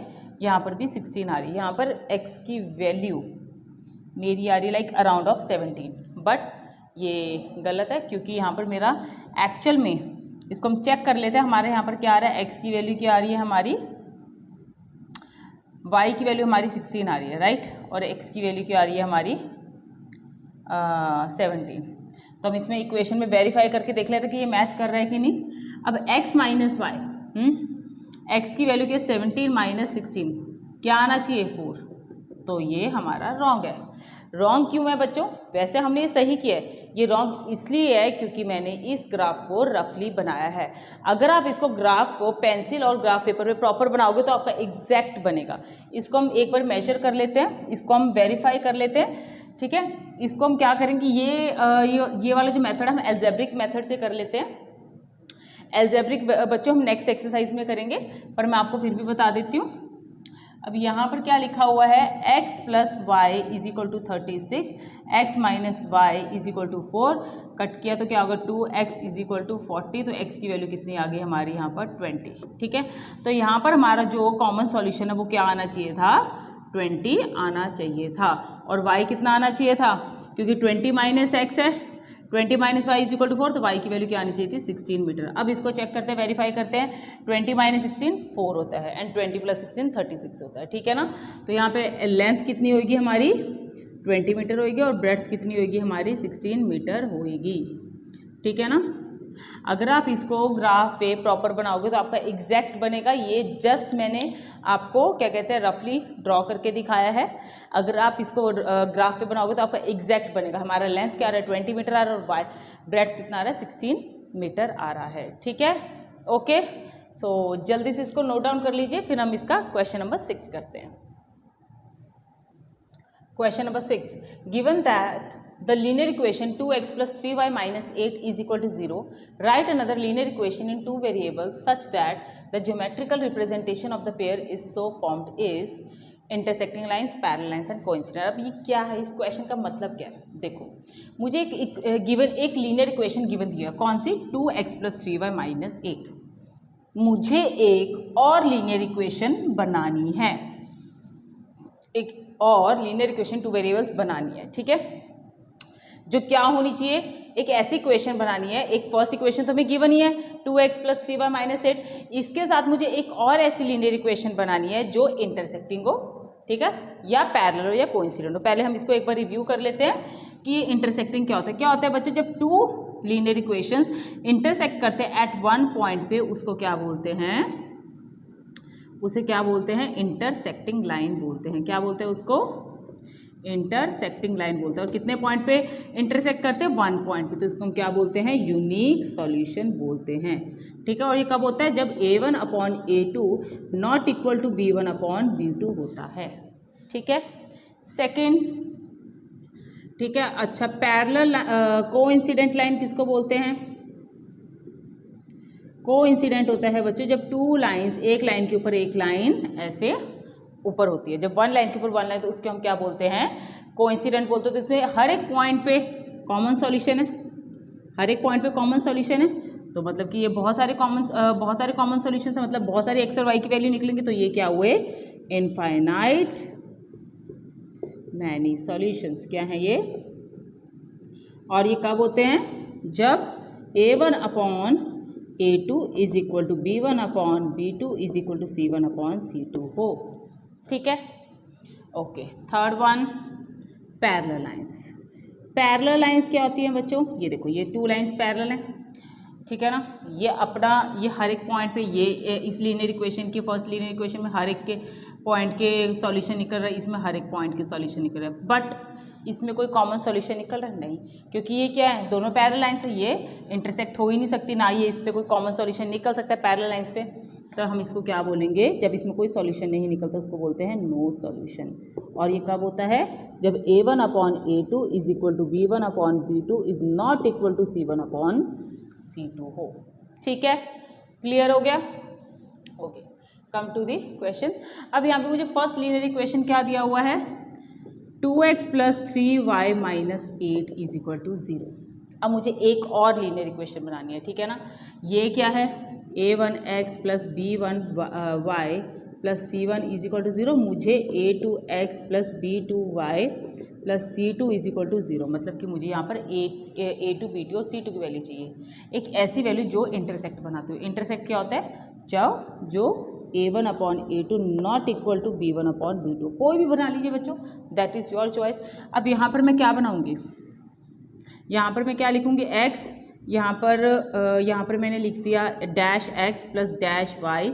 यहाँ पर भी 16 आ रही है। यहाँ पर x की वैल्यू मेरी आ रही है लाइक अराउंड ऑफ 17, बट ये गलत है क्योंकि यहाँ पर मेरा एक्चुअल में, इसको हम चेक कर लेते हैं, हमारे यहाँ पर क्या आ रहा है, x की वैल्यू क्या आ रही है हमारी, y की वैल्यू हमारी 16 आ रही है राइट, और x की वैल्यू क्या आ रही है हमारी 17। तो हम इसमें इक्वेशन में वेरीफाई करके देख लेते हैं कि ये मैच कर रहा है कि नहीं। अब x माइनस वाई, x की वैल्यू क्या 17 माइनस 16 क्या आना चाहिए 4, तो ये हमारा रॉन्ग है। रॉन्ग क्यों है बच्चों, वैसे हमने ये सही किया है, ये रॉन्ग इसलिए है क्योंकि मैंने इस ग्राफ को रफली बनाया है। अगर आप इसको ग्राफ को पेंसिल और ग्राफ पेपर पे प्रॉपर बनाओगे तो आपका एग्जैक्ट बनेगा। इसको हम एक बार मेजर कर लेते हैं, इसको हम वेरीफाई कर लेते हैं। ठीक है, इसको हम क्या करेंगे, ये वाला जो मेथड हम एल्जेब्रिक मेथड से कर लेते हैं। एल्जेब्रिक बच्चों हम नेक्स्ट एक्सरसाइज में करेंगे, पर मैं आपको फिर भी बता देती हूँ। अब यहाँ पर क्या लिखा हुआ है, x plus y is equal to 36, x minus y is equal to 4, cut किया तो क्या होगा 2x इज इक्वल टू 40, तो x की वैल्यू कितनी आ गई हमारी यहाँ पर 20। ठीक है, तो यहाँ पर हमारा जो कॉमन सॉल्यूशन है वो क्या आना चाहिए था, 20 आना चाहिए था, और y कितना आना चाहिए था, क्योंकि 20 माइनस एक्स है, 20 minus y is equal to 4, तो y की वैल्यू क्या आनी चाहिए थी 16 मीटर। अब इसको चेक करते हैं, वेरीफाई करते हैं, 20 माइनस 16 4 होता है एंड 20 प्लस 16 36 होता है। ठीक है ना, तो यहाँ पे लेंथ कितनी होगी हमारी 20 मीटर होगी और ब्रेड्थ कितनी होगी हमारी 16 मीटर होगी। ठीक है ना, अगर आप इसको ग्राफ पे प्रॉपर बनाओगे तो आपका एग्जैक्ट बनेगा। ये जस्ट मैंने आपको क्या कहते हैं रफली ड्रॉ करके दिखाया है। अगर आप इसको ग्राफ पे बनाओगे तो आपका एग्जैक्ट बनेगा। हमारा लेंथ क्या आ रहा है 20 मीटर आ रहा है और वाई ब्रेड्थ कितना आ रहा है 16 मीटर आ रहा है। ठीक है, ओके, सो जल्दी से इसको नोट डाउन कर लीजिए, फिर हम इसका क्वेश्चन नंबर 6 करते हैं। Question number 6, given that the linear equation 2x plus 3y minus 8 is equal to 0, write another linear equation in two variables such that the geometrical representation of the pair is so formed is intersecting lines, parallel lines and coincident। अब ये क्या है, इस question का मतलब क्या है, देखो मुझे एक लीनियर इक्वेशन गिवन दिया, कौन सी 2x plus 3y minus 8। मुझे एक और लीनियर इक्वेशन बनानी है, एक और लीनियर इक्वेशन टू वेरिएबल्स बनानी है। ठीक है, जो क्या होनी चाहिए, एक ऐसी इक्वेशन बनानी है, एक फर्स्ट इक्वेशन तो हमें गिवन ही है 2x प्लस 3y माइनस 8, इसके साथ मुझे एक और ऐसी लीनियर इक्वेशन बनानी है जो इंटरसेक्टिंग हो, ठीक है, या पैरेलल हो या कोइंसिडेंट हो। पहले हम इसको एक बार रिव्यू कर लेते हैं कि इंटरसेक्टिंग क्या होता है। क्या होता है बच्चों, जब टू लीनियर इक्वेशंस इंटरसेक्ट करते हैं एट वन पॉइंट पे, उसको क्या बोलते हैं, उसे क्या बोलते हैं, इंटरसेक्टिंग लाइन बोलते हैं। क्या बोलते हैं उसको, इंटरसेक्टिंग लाइन बोलते हैं। और कितने पॉइंट पे इंटरसेक्ट करते हैं, वन पॉइंट पे, तो इसको हम क्या बोलते हैं, यूनिक सॉल्यूशन बोलते हैं। ठीक है, और ये कब होता है, जब a1 upon a2 not equal to b1 upon b2 होता है। ठीक है, सेकेंड, ठीक है, अच्छा पैरेलल कोइंसिडेंट लाइन किसको बोलते हैं, कोइंसिडेंट होता है बच्चों जब टू लाइंस, एक लाइन के ऊपर एक लाइन ऐसे ऊपर होती है। जब वन लाइन के ऊपर वन लाइन तो उसके हम क्या बोलते हैं, कोइंसिडेंट बोलते हैं। तो इसमें हर एक पॉइंट पे कॉमन सॉल्यूशन है, हर एक पॉइंट पे कॉमन सॉल्यूशन है, तो मतलब कि ये बहुत सारे कॉमन सॉल्यूशन है, मतलब बहुत सारी एक्स और वाई की वैल्यू निकलेंगे, तो ये क्या हुए, इनफाइनाइट मैनी सॉल्यूशंस। क्या है ये, और ये कब होते हैं, जब a1 upon a2 is equal to b1 upon b2 is equal to c1 upon c2 हो। ठीक है, okay. Third one, parallel lines. Parallel lines क्या होती हैं बच्चों, ये देखो ये टू लाइंस पैरेलल हैं, ठीक है ना, ये अपना ये हर एक पॉइंट पे ये इस लीनियर इक्वेशन की फर्स्ट लीनियर इक्वेशन में हर एक के पॉइंट के सॉल्यूशन निकल रहा है, इसमें हर एक पॉइंट के सॉल्यूशन निकल रहा है। बट इसमें कोई कॉमन सॉल्यूशन निकल रहा है? नहीं, क्योंकि ये क्या है, दोनों पैरेलल लाइंस है, ये इंटरसेक्ट हो ही नहीं सकती, ना ये इस पर कोई कॉमन सॉल्यूशन निकल सकता है पैरेलल लाइंस पे। तो हम इसको क्या बोलेंगे, जब इसमें कोई सॉल्यूशन नहीं निकलता उसको बोलते हैं नो सॉल्यूशन। और ये कब होता है, जब A1/A2 is equal to B1/B2 is not equal to C1/C2 हो। ठीक है, क्लियर हो गया? Okay, come to the question. अब यहाँ पे मुझे फर्स्ट लीनियर इक्वेशन क्या दिया हुआ है, 2x + 3y - 8 is equal to 0। अब मुझे एक और लीनियर इक्वेशन बनानी है, ठीक है ना। ये क्या है, a1x + b1y + c1 is equal to 0। मुझे a2x + b2y + c2 is equal to 0, मतलब कि मुझे यहाँ पर a2 b2 और c2 की वैल्यू चाहिए, एक ऐसी वैल्यू जो इंटरसेक्ट बनाते हो। इंटरसेक्ट क्या होता है, जो A1/A2 not equal to B1/B2, कोई भी बना लीजिए बच्चों, दैट इज़ योर चॉइस। अब यहाँ पर मैं क्या बनाऊँगी, यहाँ पर मैं क्या लिखूँगी, x, यहाँ पर मैंने लिख दिया -x + -y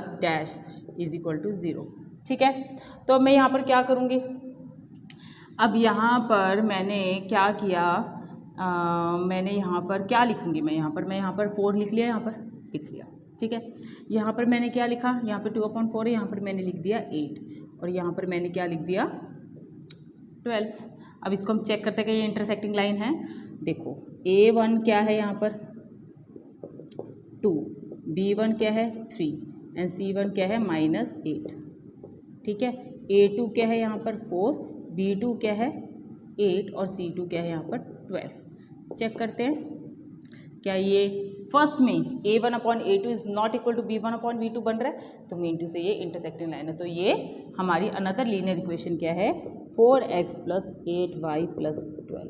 + dash is equal to 0। ठीक है, तो मैं यहाँ पर क्या करूँगी, अब यहाँ पर मैंने क्या किया, मैंने यहाँ पर क्या लिखूँगी, मैं यहाँ पर 4 लिख लिया, यहाँ पर लिख लिया। ठीक है, यहाँ पर मैंने क्या लिखा, यहाँ पर 2/4 है, यहाँ पर मैंने लिख दिया 8, और यहाँ पर मैंने क्या लिख दिया 12। अब इसको हम चेक करते हैं कि ये इंटरसेक्टिंग लाइन है। देखो A1 क्या है, यहाँ पर 2, B1 क्या है 3 एंड C1 क्या है -8। ठीक है, A2 क्या है यहाँ पर 4, B2 क्या है 8 और C2 क्या है यहाँ पर 12। चेक करते हैं क्या ये फर्स्ट में A1/A2 is not equal to B1/B2 बन रहा है, तो मीन टू से ये इंटरसेक्टिंग लाइन है। तो ये हमारी अनदर लीनियर इक्वेशन क्या है, 4x + 8y + 12।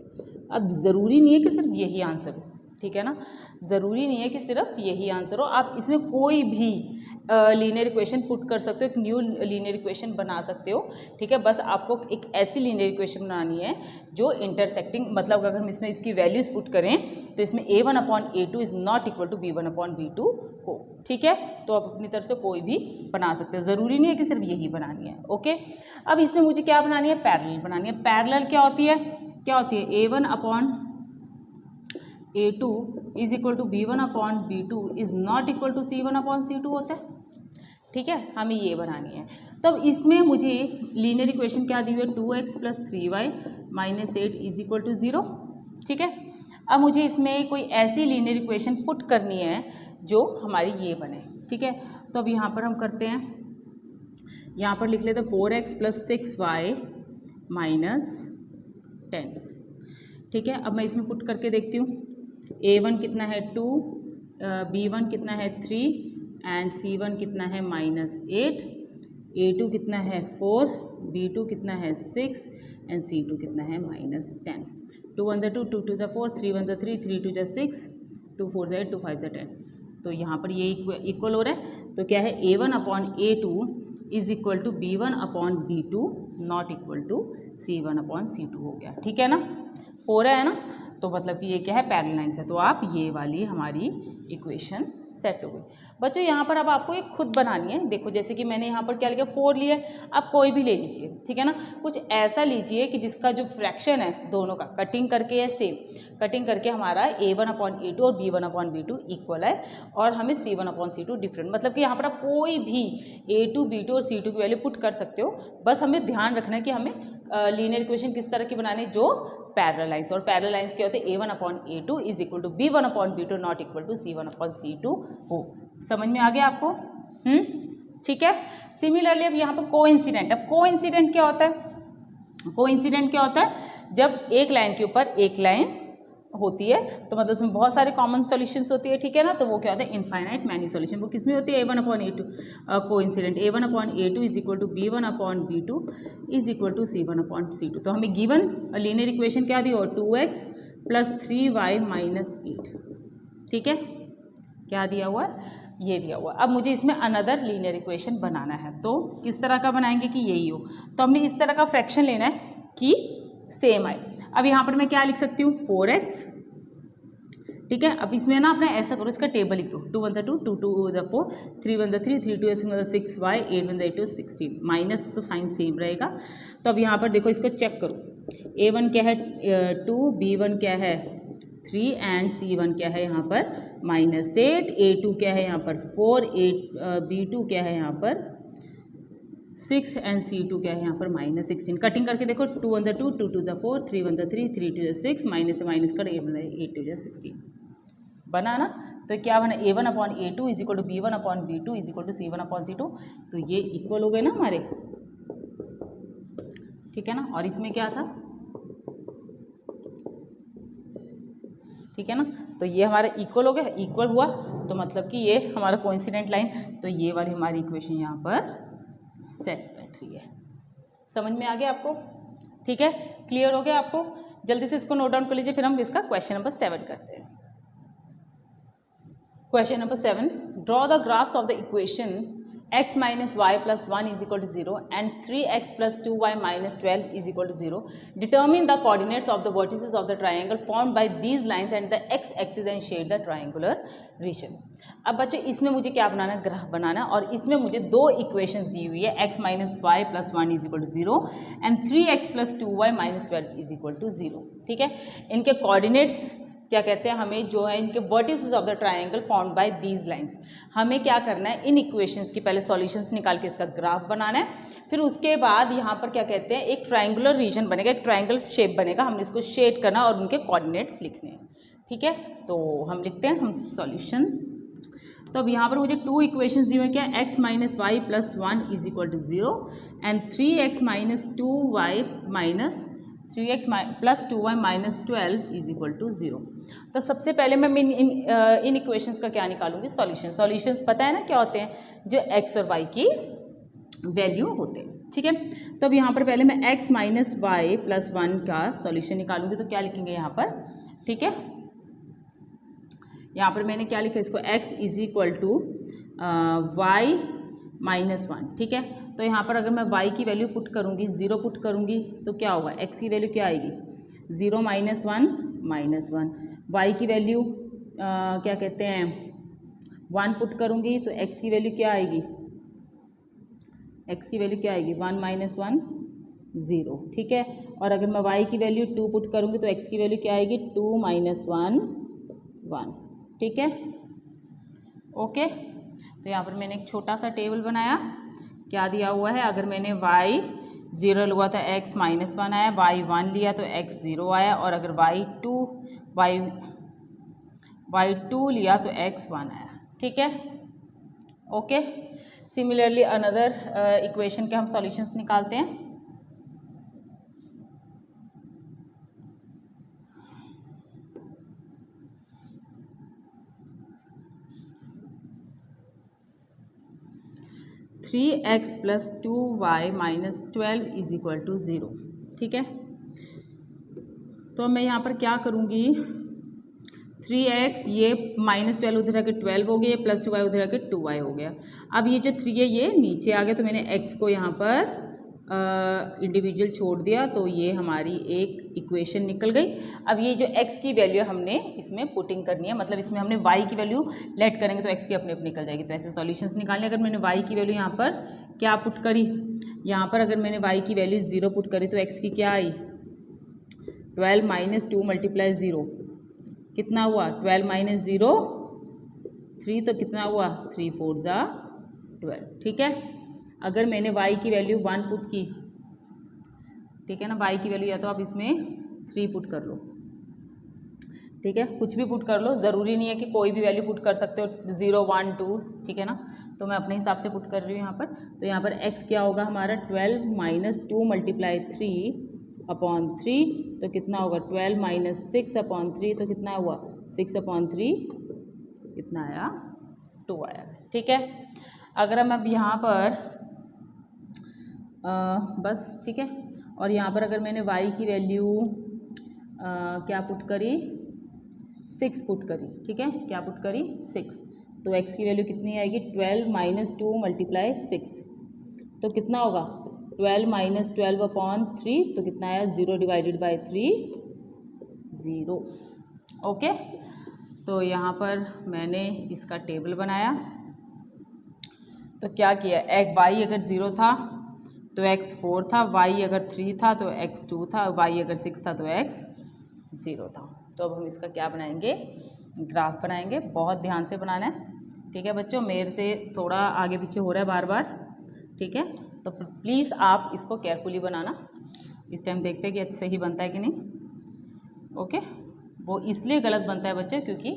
अब ज़रूरी नहीं है कि सिर्फ यही आंसर हो, ठीक है ना, ज़रूरी नहीं है कि सिर्फ यही आंसर हो, आप इसमें कोई भी लीनियर इक्वेशन पुट कर सकते हो, एक न्यू लीनियर इक्वेशन बना सकते हो। ठीक है, बस आपको एक ऐसी लीनियर इक्वेशन बनानी है जो इंटरसेक्टिंग, मतलब अगर हम इसमें इसकी वैल्यूज़ पुट करें तो इसमें A1/A2 is not equal to B1/B2 हो। ठीक है, तो आप अपनी तरफ से कोई भी बना सकते हो, ज़रूरी नहीं है कि सिर्फ यही बनानी है। ओके, अब इसमें मुझे क्या बनानी है, पैरेलल बनानी है। पैरेलल क्या होती है, A1/A2 is equal to B1/B2 is not equal to C1/C2 होता है। ठीक है, हमें ये बनानी है। तब इसमें मुझे लीनियर इक्वेशन क्या दी हुई है, 2x + 3y - 8 is equal to 0। ठीक है, अब मुझे इसमें कोई ऐसी लीनियर इक्वेशन पुट करनी है जो हमारी ये बने। ठीक है, तो अब यहाँ पर हम करते हैं, यहाँ पर लिख लेते हैं 4x + 6y - 10। ठीक है, अब मैं इसमें पुट करके देखती हूँ, A1 कितना है 2, B1 कितना है 3 एंड C1 कितना है -8, A2 कितना है 4, B2 कितना है 6 एंड C2 कितना है -10। 2 1 2, 2 2 4, 3 1 3, 3 2 6, 2 4 8, 2 5 10। तो यहाँ पर ये इक्वल हो रहा है, तो क्या है A1/A2 is equal to B1/B2 not equal to C1/C2 हो गया। ठीक है ना, हो रहा है ना, तो मतलब कि ये क्या है, पैरेलल लाइंस है। तो आप ये वाली हमारी इक्वेशन सेट हो गई। बच्चों यहाँ पर अब आपको एक खुद बनानी है। देखो जैसे कि मैंने यहाँ पर क्या लिखा, 4 लिया, आप कोई भी ले लीजिए। ठीक है ना, कुछ ऐसा लीजिए कि जिसका जो फ्रैक्शन है दोनों का कटिंग करके या सेम कटिंग करके हमारा A1/A2 और B1/B2 इक्वल है और हमें C1/C2 डिफरेंट, मतलब कि यहाँ पर आप कोई भी A2 B2 और C2 की वैल्यू पुट कर सकते हो। बस हमें ध्यान रखना है कि हमें लीनियर इक्वेशन किस तरह की बनानी है, जो पैरेलल लाइंस, और पैरेलल लाइंस क्या होते हैं, A1/A2 is equal to B1/B2 not equal to C1/C2 हो। समझ में आ गया आपको? ठीक है। सिमिलरली अब यहाँ पर कोइंसिडेंट, अब कोइंसिडेंट क्या होता है, कोइंसिडेंट क्या होता है, जब एक लाइन के ऊपर एक लाइन होती है तो मतलब उसमें बहुत सारे कॉमन सॉल्यूशंस होती है। ठीक है ना, तो वो क्या होता है, इनफाइनाइट मैनी सॉल्यूशन। वो किस में होती है, A1/A2 coincident, A1/A2 is equal to B1/B2 is equal to C1/C2। तो हमें गिवन लीनियर इक्वेशन क्या दी, और 2x + 3y - 8। ठीक है, क्या दिया हुआ है, ये दिया हुआ। अब मुझे इसमें अनदर लीनियर इक्वेशन बनाना है, तो किस तरह का बनाएंगे कि यही हो, तो हमने इस तरह का फ्रैक्शन लेना है कि सेम आए। अब यहाँ पर मैं क्या लिख सकती हूँ, 4x ठीक है। अब इसमें ना अपने ऐसा करो, इसका टेबल लिख दो, 2 1 2, 2 2 4, 3 1 3, 3 2 6y, 8 1 8 16, माइनस तो साइन सेम रहेगा। तो अब यहाँ पर देखो इसको चेक करो, a1 क्या है 2, b1 क्या है 3 एंड c1 क्या है यहाँ पर -8, a2 क्या है यहाँ पर 4, b2 क्या है यहाँ पर 6 एंड c2 क्या है यहाँ पर -16। कटिंग करके देखो, 2 1 2, 2 2 4, 3 1 3, 3 2 6, माइनस से माइनस कर 8 2 16 बना ना। तो क्या बना, a1/a2 is equal to b1/b2 is equal to c1/c2। तो ये इक्वल हो गए ना हमारे, ठीक है ना। और इसमें क्या था, ठीक है ना। तो ये हमारा इक्वल हो गया, इक्वल हुआ तो मतलब कि ये हमारा कोइंसिडेंट लाइन, तो ये वाली हमारी इक्वेशन यहाँ पर सेट बैठ रही है। समझ में आ गया आपको, ठीक है, क्लियर हो गया आपको। जल्दी से इसको नोट डाउन कर लीजिए, फिर हम इसका क्वेश्चन नंबर 7 करते हैं। Question number 7, draw the graphs of the equation x minus y plus 1 is equal to 0 and 3x plus 2y minus 12 is equal to 0. Determine the coordinates of the vertices of the triangle formed by these lines and the x axis and shade the triangular region. अब बच्चों इसमें मुझे क्या बनाना है, graph बनाना, और इसमें मुझे दो इक्वेशंस दी हुई है, x minus y plus 1 is equal to 0 and 3x plus 2y minus 12 is equal to 0. ठीक है, इनके कोऑर्डिनेट्स क्या कहते हैं, हमें जो है इनके vertices of the triangle formed by these lines, हमें क्या करना है, इन इक्वेशंस की पहले सॉल्यूशंस निकाल के इसका ग्राफ बनाना है, फिर उसके बाद यहाँ पर क्या कहते हैं एक ट्रायंगुलर रीजन बनेगा, एक ट्रायंगल शेप बनेगा, हमने इसको शेड करना और उनके कोऑर्डिनेट्स लिखने हैं। ठीक है, तो हम लिखते हैं हम सॉल्यूशन। तो अब यहाँ पर मुझे टू इक्वेशंस दी हुई हैं, क्या, x minus y plus 1 is equal to 0 and 3x minus 2y minus 3x plus 2y minus 12 is equal to 0। तो सबसे पहले मैं इन इक्वेशंस का क्या निकालूंगी, सॉल्यूशन। सॉल्यूशंस पता है ना क्या होते हैं, जो x और y की वैल्यू होते हैं। ठीक है, तो अब यहाँ पर पहले मैं x माइनस वाई प्लस 1 का सॉल्यूशन निकालूंगी, तो क्या लिखेंगे यहाँ पर, ठीक है, यहाँ पर मैंने क्या लिखा, इसको x is equal to y minus 1। ठीक है, तो यहाँ पर अगर मैं y की वैल्यू पुट करूँगी, 0 पुट करूँगी, तो क्या होगा, x की वैल्यू क्या आएगी, 0 माइनस 1 माइनस 1, y की वैल्यू क्या कहते हैं 1 पुट करूँगी, तो x की वैल्यू क्या आएगी, x की वैल्यू क्या आएगी 1 माइनस 1 0। ठीक है, और अगर मैं y की वैल्यू 2 पुट करूँगी, तो x की वैल्यू क्या आएगी 2 माइनस 1 1। ठीक है, ओके। तो यहाँ पर मैंने एक छोटा सा टेबल बनाया, क्या दिया हुआ है, अगर मैंने y 0 लिया तो x माइनस 1 आया, y 1 लिया तो x 0 आया, और अगर y 2 लिया तो x 1 आया। ठीक है, ओके। सिमिलरली अनदर इक्वेशन के हम सॉल्यूशंस निकालते हैं। Three x plus 2y minus 12 is equal to 0। ठीक है, तो मैं यहाँ पर क्या करूँगी, 3x ये माइनस 12 उधर आके 12 हो गया, प्लस 2y उधर आके 2y हो गया। अब ये जो 3 है ये नीचे आ गया, तो मैंने x को यहाँ पर इंडिविजुअल छोड़ दिया, तो ये हमारी एक इक्वेशन निकल गई। अब ये जो x की वैल्यू हमने इसमें पुटिंग करनी है, मतलब इसमें हमने y की वैल्यू लेट करेंगे तो x की अपने अपने निकल जाएगी। तो ऐसे सॉल्यूशंस निकालने, अगर मैंने y की वैल्यू यहाँ पर क्या पुट करी, यहाँ पर अगर मैंने y की वैल्यू 0 पुट करी, तो x की क्या आई 12 माइनस 2 मल्टीप्लाई 0 कितना हुआ, 12 माइनस 0 3, तो कितना हुआ 3 4 ज़ा 12। ठीक है, अगर मैंने y की वैल्यू 1 पुट की, ठीक है ना, y की वैल्यू या तो आप इसमें 3 पुट कर लो, ठीक है, कुछ भी पुट कर लो, ज़रूरी नहीं है कि कोई भी वैल्यू पुट कर सकते हो, 0 1 2, ठीक है ना, तो मैं अपने हिसाब से पुट कर रही हूँ यहाँ पर। तो यहाँ पर x क्या होगा हमारा 12 माइनस 2 मल्टीप्लाई 3 अपॉन 3, तो कितना होगा 12 माइनस 6 अपॉन 3, तो कितना हुआ 6 अपॉन 3 कितना आया 2 आया। ठीक है, अगर हम अब यहाँ पर बस ठीक है, और यहाँ पर अगर मैंने y की वैल्यू क्या पुट करी 6 पुट करी, ठीक है, क्या पुट करी 6, तो x की वैल्यू कितनी आएगी 12 माइनस 2 मल्टीप्लाई 6, तो कितना होगा 12 माइनस 12 अपॉन 3, तो कितना आया 0 डिवाइडेड बाई 3 0। ओके, तो यहाँ पर मैंने इसका टेबल बनाया। तो क्या किया, y अगर 0 था तो x 4 था, y अगर 3 था तो x 2 था, y अगर 6 था तो x 0 था। तो अब हम इसका क्या बनाएंगे, ग्राफ बनाएंगे। बहुत ध्यान से बनाना है, ठीक है बच्चों। मेरे से थोड़ा आगे पीछे हो रहा है बार बार, ठीक है, तो प्लीज़ आप इसको केयरफुली बनाना। इस टाइम देखते हैं कि सही बनता है कि नहीं। ओके, वो इसलिए गलत बनता है बच्चे क्योंकि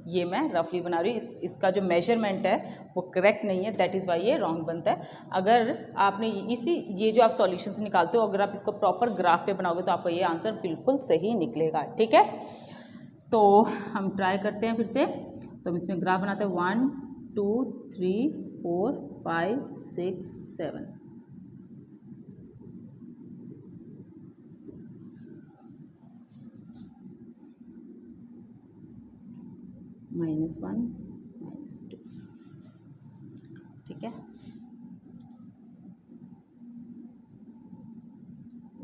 ये मैं रफली बना रही हूँ, इसका जो मेजरमेंट है वो करेक्ट नहीं है, दैट इज़ वाई ये रॉन्ग बनता है। अगर आपने ये जो आप सॉल्यूशंस निकालते हो, अगर आप इसको प्रॉपर ग्राफ पे बनाओगे तो आपका ये आंसर बिल्कुल सही निकलेगा, ठीक है। तो हम ट्राई करते हैं फिर से। तो हम इसमें ग्राफ बनाते हैं 1 2 3 4 5 6 7। -1 -2, ठीक है।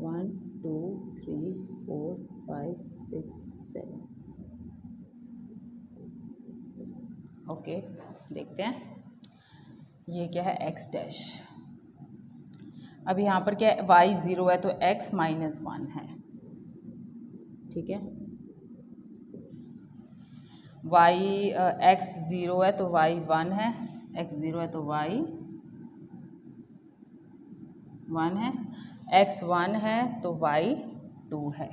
1 2 3 4 5 6 7। ओके, देखते हैं ये क्या है, x डैश। अब यहाँ पर क्या है, y 0 है तो x -1 है, ठीक है। x 0 है तो y 1 है, x 0 है तो y 1 है, x 1 है तो y 2 है।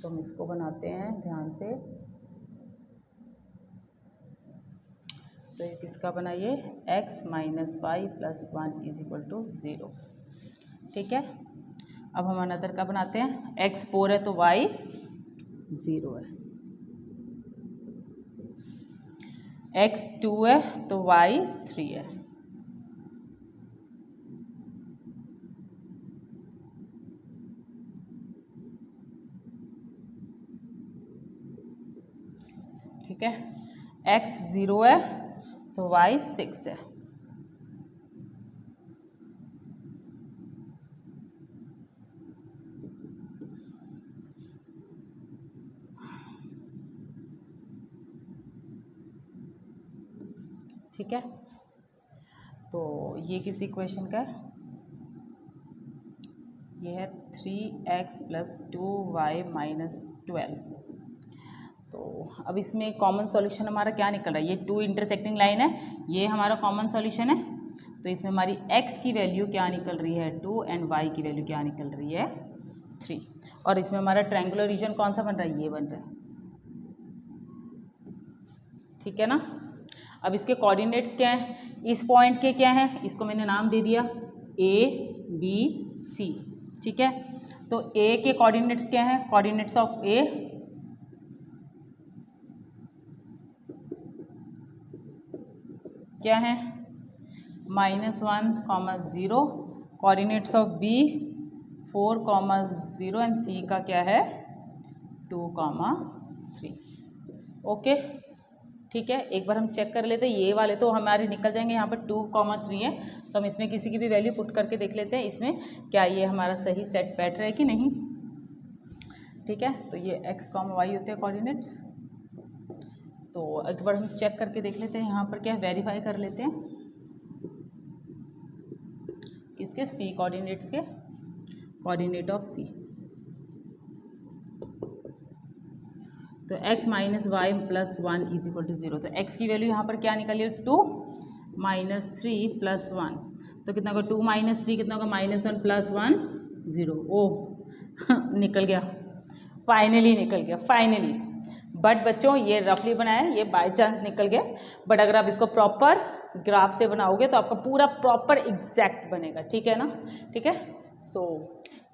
तो हम इसको बनाते हैं ध्यान से। तो ये किसका बनाइए, x - y + 1 = 0, ठीक है। अब हम अनदर का बनाते हैं। x 4 है तो y 0 है, x 2 है तो y 3 है, ठीक है। x 0 है तो y 6 है, ठीक है। तो ये किस इक्वेशन का है, ये है 3x + 2y - 12। तो अब इसमें कॉमन सॉल्यूशन हमारा क्या निकल रहा है, ये 2 इंटरसेक्टिंग लाइन है, ये हमारा कॉमन सॉल्यूशन है। तो इसमें हमारी x की वैल्यू क्या निकल रही है 2 एंड y की वैल्यू क्या निकल रही है 3। और इसमें हमारा ट्रायंगुलर रीजन कौन सा बन रहा है, ये बन रहा है, ठीक है ना। अब इसके कोऑर्डिनेट्स क्या हैं, इस पॉइंट के क्या हैं, इसको मैंने नाम दे दिया A B C, ठीक है। तो A के कोऑर्डिनेट्स क्या हैं, कोऑर्डिनेट्स ऑफ A क्या है, -1, 0, coordinates of B 4, 0 and C का क्या है 2, 3। ओके, ठीक है। एक बार हम चेक कर लेते हैं, ये वाले तो हमारे निकल जाएंगे, यहाँ पर 2, 3 है, तो हम इसमें किसी की भी वैल्यू पुट करके देख लेते हैं इसमें क्या ये हमारा सही सेट बैठ रहा है कि नहीं, ठीक है। तो ये x, y होते हैं कोऑर्डिनेट्स। तो एक बार हम चेक करके देख लेते हैं, यहाँ पर क्या वेरीफाई कर लेते हैं किसके, C कोऑर्डिनेट्स के, कोऑर्डिनेट ऑफ C। तो x - y + 1 = 0। तो x की वैल्यू यहाँ पर क्या निकली है 2 - 3 + 1, तो कितना होगा 2 - 3 कितना होगा -1 + 1 0। ओह निकल गया, फाइनली निकल गया, फाइनली। बट बच्चों ये रफली बनाया है, ये बाय चांस निकल गया, बट अगर आप इसको प्रॉपर ग्राफ से बनाओगे तो आपका पूरा प्रॉपर एग्जैक्ट बनेगा, ठीक है ना, ठीक है। सो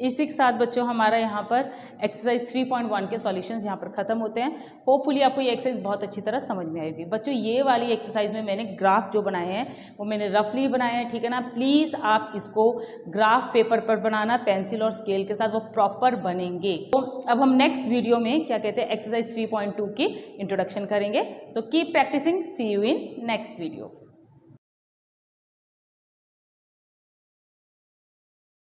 इसी के साथ बच्चों हमारा यहाँ पर एक्सरसाइज 3.1 के सॉल्यूशंस यहाँ पर ख़त्म होते हैं। होपफुली आपको ये एक्सरसाइज बहुत अच्छी तरह समझ में आएगी बच्चों। ये वाली एक्सरसाइज में मैंने ग्राफ जो बनाए हैं वो मैंने रफली बनाए हैं, ठीक है ना। प्लीज़ आप इसको ग्राफ पेपर पर बनाना पेंसिल और स्केल के साथ, वो प्रॉपर बनेंगे। तो अब हम नेक्स्ट वीडियो में क्या कहते हैं एक्सरसाइज 3.2 की इंट्रोडक्शन करेंगे। So keep practising, see you in next video.